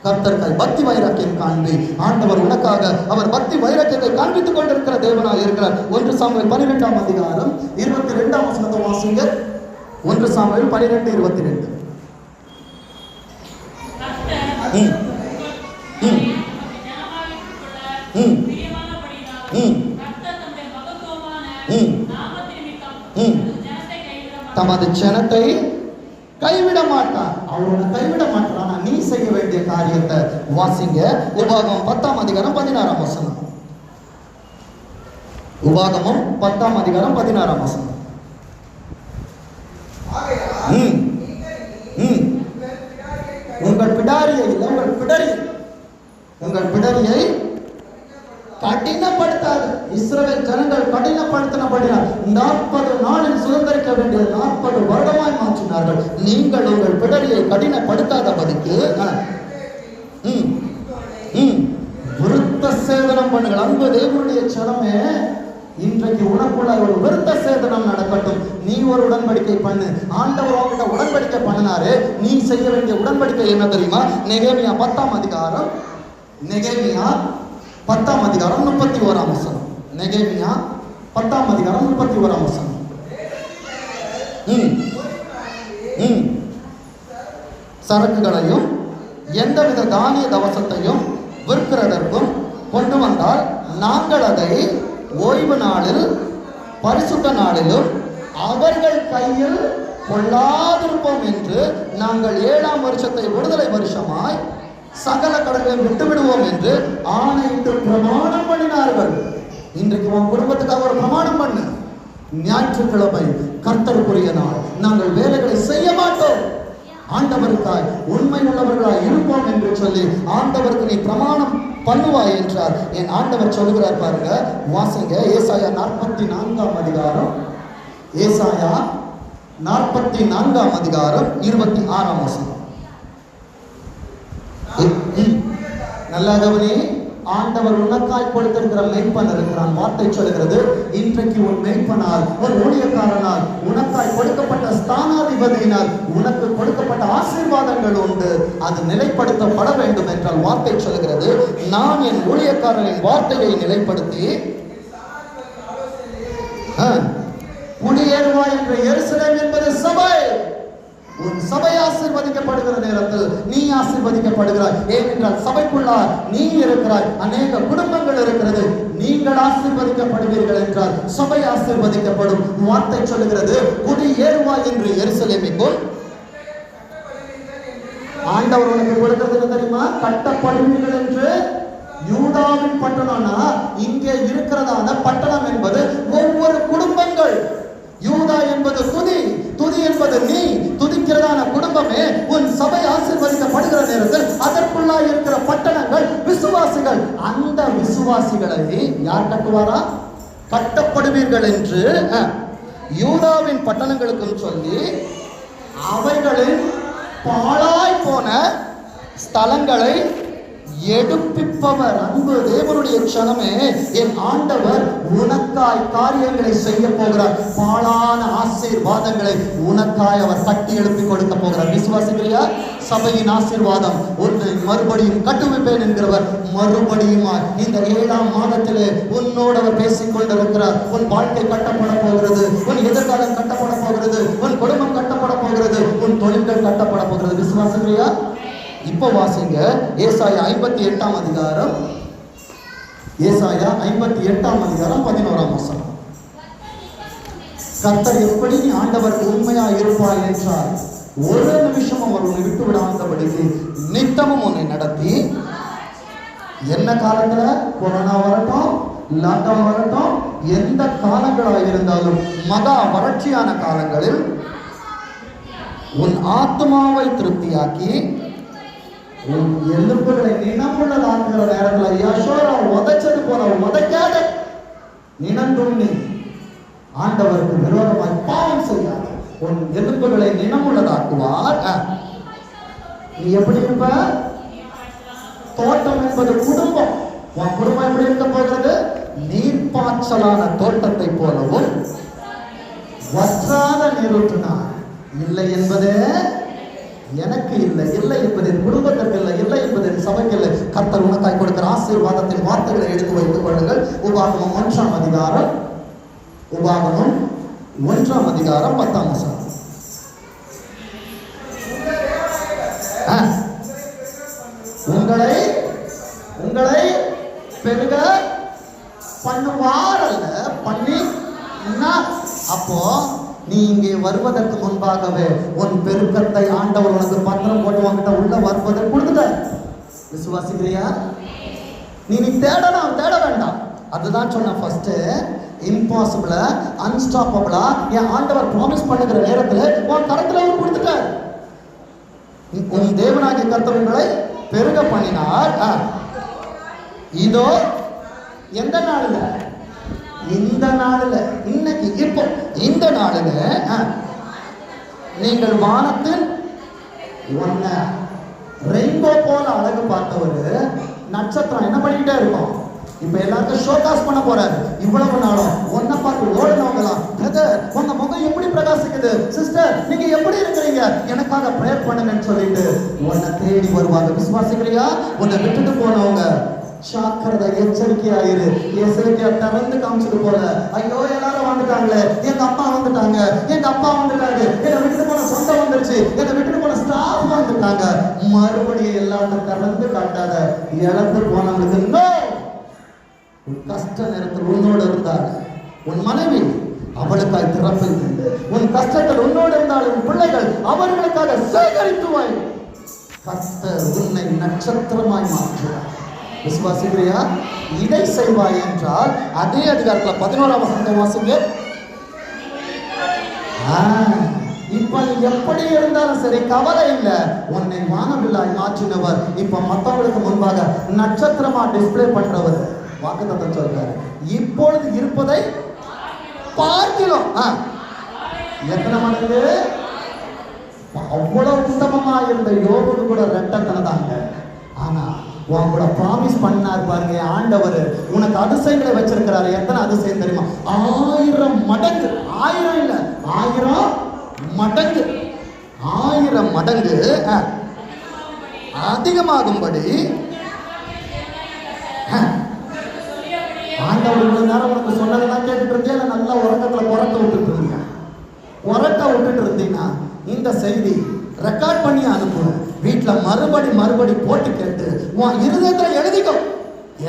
கர்த்தர்கள் பக்தி வைராக்கியம் காண்பி. ஆண்டவர் உனக்காக அவர் பக்தி வைராக்கியத்தை காண்பித்துக் கொண்டிருக்கிற தேவனாக இருக்கிறார். 1 சாமுவேல் 12ஆம் அதிகாரம் 22ஆம் வசனத்தை வாசிங்க. 1 சாமுவேல் 12:22. தமது ஜனத்தை கைவிட மாட்டார். அவரோட கைவிட மாட்டார். நீ செய்ய வேண்டிய காரியத்தை வாசிங்க. உபாகமம் 10ஆம் அதிகாரம் 16ஆம் வசனம். உபாகமம் 10ஆம் அதிகாரம் 16ஆம் வசனம். உங்கள் பிடாரியை இல்லை, உங்கள் பிடரியை கடினப்படுத்தாது. இஸ்ரவேல் ஜனங்கள் கடினப்படுத்தினபடியால் 40 நாளில் சுதந்திரிக்க வேண்டிய 40 வருடமாய் மாற்றினார்கள். நீங்கள் உங்கள் பிடரியை கடினப்படுத்தாதபடிக்கு விருத்த சேதனம் பண்ணுங்கள். அன்பு தேவனுடைய ஜனமே, இன்றைக்கு உனக்குள்ள ஒரு விருத்த சேதனம் நடக்கட்டும். நீ ஒரு உடன்படிக்கை பண்ணு. ஆண்டவர் உன்கிட்ட உடன்படிக்கை பண்ணினாரு. நீ செய்ய வேண்டிய உடன்படிக்கை என்ன தெரியுமா? நெகேமியா 10ஆம் அதிகாரம் 31ஆம் வசனம். நெகேமியா 10ஆம் அதிகாரம் 31ஆம் வசனம். சரக்குகளையும் எந்தவித தானிய தவசத்தையும் விற்கிறதற்கும் கொண்டு வந்தால் நாங்கள் அதை ஓய்வு நாளில் பரிசுத்த நாளிலும் அவர்கள் கையில் கொள்ளாதிருப்போம் என்று நாங்கள் 7ஆம் வருஷத்தை விடுதலை வருஷமாய் சகல கடன்களை விட்டுவிடுவோம் என்று ஆணையிட்டு பிரமாணம் பண்ணினார்கள். இன்றைக்கு உன் குடும்பத்துக்காக ஒரு பிரமாணம் பண்ணு. ஞாயிற்றுக்கிழமை கர்த்தருக்குரிய நாள். நாங்கள் வேலைகளை செய்ய மாட்டோம். ஆண்டவருக்காய் உண்மை உள்ளவர்களாய் இருப்போம் என்று சொல்லி ஆண்டவருக்கு நீ பிரமாணம் பண்ணுவாய் என்றார். என் ஆண்டவர் சொல்லுகிறார் பாருங்க, வாசிங்க. ஏசாயா 44ஆம் அதிகாரம். ஏசாயா 44ஆம் அதிகாரம் 26ஆம் வசனம். நல்லா கவனி. ஆண்டவர் உனக்காய் கொடுத்திருக்கிற மெய்ப்பன் இருக்கிறான். வார்த்தை சொல்கிறது, இன்றைக்கு உன் மெய்ப்பனால், ஒரு ஊழியக்காரனால், உனக்காய் கொடுக்கப்பட்ட ஸ்தானாதிபதியினால் உனக்கு கொடுக்கப்பட்ட ஆசீர்வாதங்கள் உண்டு. அது நிலைப்படுத்தப்பட வேண்டும் என்றால் வார்த்தை சொல்கிறது, நான் என் ஊழியக்காரனின் வார்த்தையை நிலைப்படுத்தி குடியேறுவாய் என்ற எருசலேம் என்பது சபை. உன் சபை ஆசீர்வதிக்கப்படுகிற நேரத்தில் நீ ஆசீர்வதிக்கப்படுகிறாய். ஏனென்றால் சபைக்குள்ளார் நீ இருக்கிறாய். அநேக குடும்பங்கள் இருக்கிறது. நீங்கள் ஆசீர்வதிக்கப்படுவீர்கள் என்றால் சபை ஆசீர்வதிக்கப்படும். வார்த்தை சொல்லுகிறது, குடியேறுவாய் என்று எருசலேமிற்குள். ஆண்டவர் உனக்கு கொடுக்கிறது தெரியுமா? கட்டப்படுவீர்கள் என்று. யூதாவின் பட்டணம்னா இங்கே இருக்கிறதான பட்டணம் என்பது ஒவ்வொரு குடும்பங்கள். யூதா என்பது துதி, துதி என்பது நீ. துதிக்கிறதான குடும்பமே உன் சபை ஆசீர்வதிக்கப்படுகிற நேரத்தில் அதற்குள்ளாய் இருக்கிற பட்டணங்கள் விசுவாசிகள். அந்த விசுவாசிகளை யார் கட்டுவாரா? கட்டப்படுவீர்கள் என்று யூதாவின் பட்டணங்களுக்கும் சொல்லி அவைகளின் பாழாய் போன ஸ்தலங்களை எடுப்பிப்பவர். அன்பு தேவனுடைய க்ஷணமே, என் ஆண்டவர் உனக்காய் காரியங்களை செய்ய போகிறார். பாழான ஆசீர்வாதங்களை உனக்காய் அவர் கட்டி எழுப்பி கொடுக்க போகிறார். விசுவாசிக்கிறியா? சபையின் ஆசீர்வாதம் ஒன்றை மறுபடியும் கட்டுவிப்பேன் என்கிறவர் மறுபடியும் இந்த 7ஆம் மாதத்திலே உன்னோடு அவர் பேசிக் கொண்டிருக்கிறார். உன் வாழ்க்கை கட்டப்பட போகிறது, உன் எதிர்காலம் கட்டப்பட போகிறது, உன் குடும்பம் கட்டப்பட போகிறது, உன் தொழில்கள் கட்டப்பட போகிறது. விசுவாசிக்கிறியா? இப்ப வாசிங்க. ஏசாயா 58ஆம் அதிகாரம். ஏசாயா 58ஆம் அதிகாரம் 11ஆம் வசனம். கர்த்தர் எப்படி நீ ஆண்டவருக்கு உண்மையா இருப்பாய் என்றார், ஒரு நிமிஷம் அவர் உன்னை விட்டு விடாதபடிக்கு நித்தமும் உன்னை நடத்தி. என்ன காலத்துல? கொரோனா வரட்டும், லாக்டவுன் வரட்டும், எந்த காலங்களாக இருந்தாலும், மகா வறட்சியான காலங்களில் உன் ஆத்மாவை திருப்தியாக்கி உன் எலும்புகளை நினமுள்ளதாக்குகிற நேரத்தில் யசோரா உதைச்சது போல உதைக்காத, நினந்துண்ணி ஆண்டவருக்கு விரோதமாய் பாவம் செய்யாத, உன் எலும்புகளை நினமுள்ளதாக்குவார். நீ எப்படி இருப்ப? தோட்டம் என்பது குடும்பம். உன் குடும்பம் எப்படி இருக்க போகிறது? நீர்ப்பாய்ச்சலான தோட்டத்தை போலவும் வற்றாத நீரூற்றினார். இல்லை என்பதே எனக்கு இல்லை, இல்லை என்பது என் குடும்பத்திற்கு இல்லை, இல்லை என்பது என் சபைக்கு இல்லை. கர்த்தர் உனக்காய் கொடுக்கிற ஆசீர்வாதத்தின் வார்த்தைகளை எடுத்து வைத்துக் கொள்ளுங்கள். உபாகமம் 1ஆம் அதிகாரம், உபாகமம் 1ஆம் அதிகாரம் 10ஆம் வசனம். உங்களை உங்களை பெருக பண்ணுவார் அல்ல, பண்ணி. அப்போ நீ இங்கே வருவதற்கு முன்பாகவே உன் பெருக்கத்தை ஆண்டவர் உனக்கு பத்திரம் போட்டு உன்கிட்ட உள்ள வருவதற்கு கொடுத்துட்ட. விசுவாசிக்கிறியா? நீ தேடலாம், தேட வேண்டாம். அதுதான் சொன்ன ஃபர்ஸ்ட். இம்பாசிபிளா, அன்ஸ்டாப்பபிளா என் ஆண்டவர் ப்ராமிஸ் பண்ணுகிற நேரத்தில் உன் கரத்துல அவர் கொடுத்துட்டார். உன் தேவனாகிய கர்த்தர் உங்களை பெருக பண்ணினார். இதோ எந்த நாளில்? இந்த நாளில், இன்னைக்கு, இப்போ இந்த நாளில் நீங்கள் வானத்தில் ஒன்ன ரெயின்போ போல அழகு பார்த்தவர் நட்சத்திரம் என்ன பண்ணிக்கிட்டே இருக்கும்? இப்ப எல்லாருக்கும் ஷோகாஸ் பண்ண போறாரு. இவ்வளவு நாளும் ஒன்ன பார்த்து ஓடுனவங்களாம், பிரதர் உங்க முகம் எப்படி பிரகாசிக்குது, சிஸ்டர் நீங்க எப்படி இருக்கிறீங்க, எனக்காக பிரேயர் பண்ணுங்கன்னு சொல்லிட்டு உன்னை தேடி வருவாங்க. விசுவாசிக்கிறியா? உன்னை விட்டுட்டு போனவங்க சாக்கிரதை, எச்சரிக்கையாயிரு. எச்சரிக்கையா திறந்து காமிச்சது போல, ஐயோ எல்லாரும் வந்துட்டாங்களே, எங்க அம்மா வந்துட்டாங்க, எங்க அப்பா வந்துட்டாரு, என்னை விட்டுட்டு போன சொந்தம் வந்துருச்சு, என்னை விட்டுட்டு போன ஸ்டாஃப் வந்துட்டாங்க. மறுபடியும் எல்லாத்தையும் திறந்து காட்டாத. இழந்து போனவங்களுக்கு நோ. உன் கஷ்ட நேரத்தில் உன்னோடு இருந்தார் உன் மனைவி, அவளுக்காய் திறப்பில் உண்டு. உன் கஷ்டத்தில் உன்னோடு இருந்தால் உன் பிள்ளைகள், அவர்களுக்காக சேகரித்துவாய். கர்த்தர் உன்னை நட்சத்திரமாய் மாற்றுவார். விசுவாசிக்கிறியா? இதை செய்வாய் என்றால் அதே அதிகாரத்தில் 11ஆம் வசனத்தை வாசிங்க. இப்ப நீ எப்படி இருந்தாலும் சரி, கவலை இல்லை. உன்னை வானவில்லாய் மாற்றினவர் இப்ப மற்றவங்களுக்கு முன்பாக நட்சத்திரமா டிஸ்பிளே பண்றவர். வாக்குத்தத்தம் சொல்றாரு, இப்பொழுது இருப்பதை பார்க்கிறோம். எத்தனை மடங்கு? அவ்வளவு உத்தமமா இருந்த யோபுக்கு கூட ரெட்டத்தனை தாங்க. ஆனா உங்களோட ப்ராமிஸ் பண்ணார் பாருங்க ஆண்டவர், உனக்கு அதிசயங்களை வச்சிருக்கிறாரு. எத்தனை அதிசயம் தெரியுமா? 1000 மடங்கு, 1000 இல்ல, 1000 மடங்கு, 1000 மடங்கு அதிகமாகும்படி ஆண்டவர் இவ்வளவு நேரம் உனக்கு சொன்னதெல்லாம் கேட்டுட்டு இருந்தியா? இல்லை நல்லா உறக்கத்துல உறக்க விட்டுட்டு இருந்தீங்க? உறக்க விட்டுட்டு இருந்தீங்கன்னா இந்த செய்தி ரெக்கார்ட் பண்ணி அனுப்பும். வீட்டில் மறுபடி போட்டு கேட்டு உன் இருதயத்தில் எழுதிக்கோ.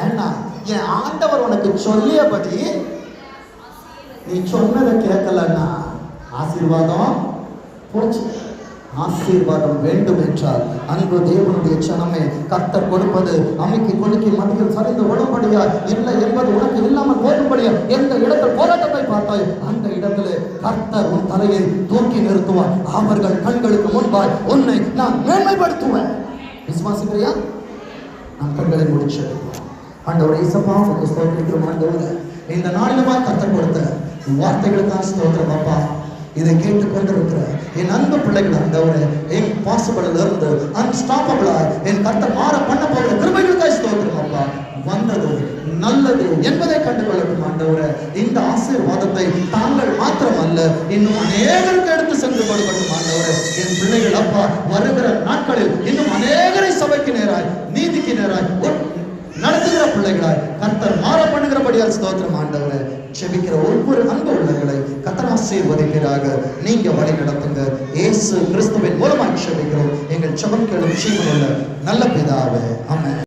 ஏன்னா என் ஆண்டவர் உனக்கு சொல்லியபடி நீ சொன்னதை கேட்கலன்னா ஆசீர்வாதம் போச்சு. ஆசீர்வாதம் வேண்டும் என்றால் அன்பு தேவனுடைய சனமே, கர்த்தர் கொடுப்பது அமைக்கு கொடுக்கி மத்தியில் சரிந்து உடம்படியா இல்லை என்பது உனக்கு இல்லாமல் போகும்படியா எந்த இடத்தில் போராட்டத்தை பார்த்தாய் அந்த இடத்துல கர்த்தர் உன் தலையை தூக்கி நிறுத்துவார். அவர்கள் கண்களுக்கு முன்பாய் உன்னை நான் மேன்மைப்படுத்துவேன். விசுவாசிக்கிறியா? நான் கண்களை முடிச்சு ஆண்டவர் இயேசுப்பா உனக்கு ஸ்தோத்திரிக்கிறோம். ஆண்டவரே, இந்த நாளிலுமா கர்த்தர் கொடுத்த வார்த்தைகளுக்காக ஸ்தோத்திரம் அப்பா. இதை கேட்டுக்கொண்டிருக்கிற என் அன்பு பிள்ளைகள் ஆண்டவரே, இம்பாசிபிள்ல இருந்து அன்ஸ்டாப்பபிளா என் கர்த்தர் மாற பண்ண போகிற கிருபைகளுக்காக ஸ்தோத்திரம் அப்பா. வந்தது நல்லது என்பதை கண்டுகொள்ளட்டும் ஆண்டவரே. இந்த ஆசீர்வாதத்தை தாங்கள் மாத்திரமல்ல இன்னும் அநேகருக்கு எடுத்து சென்று கொடுக்கட்டும் ஆண்டவரே. என் பிள்ளைகள் அப்பா வருகிற நாட்களில் இன்னும் அநேகரை சபைக்கு நேராய், நீதிக்கு நேராய் நடத்துகிற பிள்ளைகளாய் கர்த்தர் மாற பண்ணுகிறபடியால் ஸ்தோத்திரம் ஆண்டவரே. செபிக்கிற ஒவ்வொரு அன்பு உள்ளங்களை கர்த்தர் ஆசீர்வதிக்கிறாக. நீங்க வழி நடத்துங்க. இயேசு கிறிஸ்துவின் மூலமாக செபிக்கிறோம். எங்கள் செபம் கேளும் ஜீவனுள்ள நல்ல பிதாவே, ஆமென்.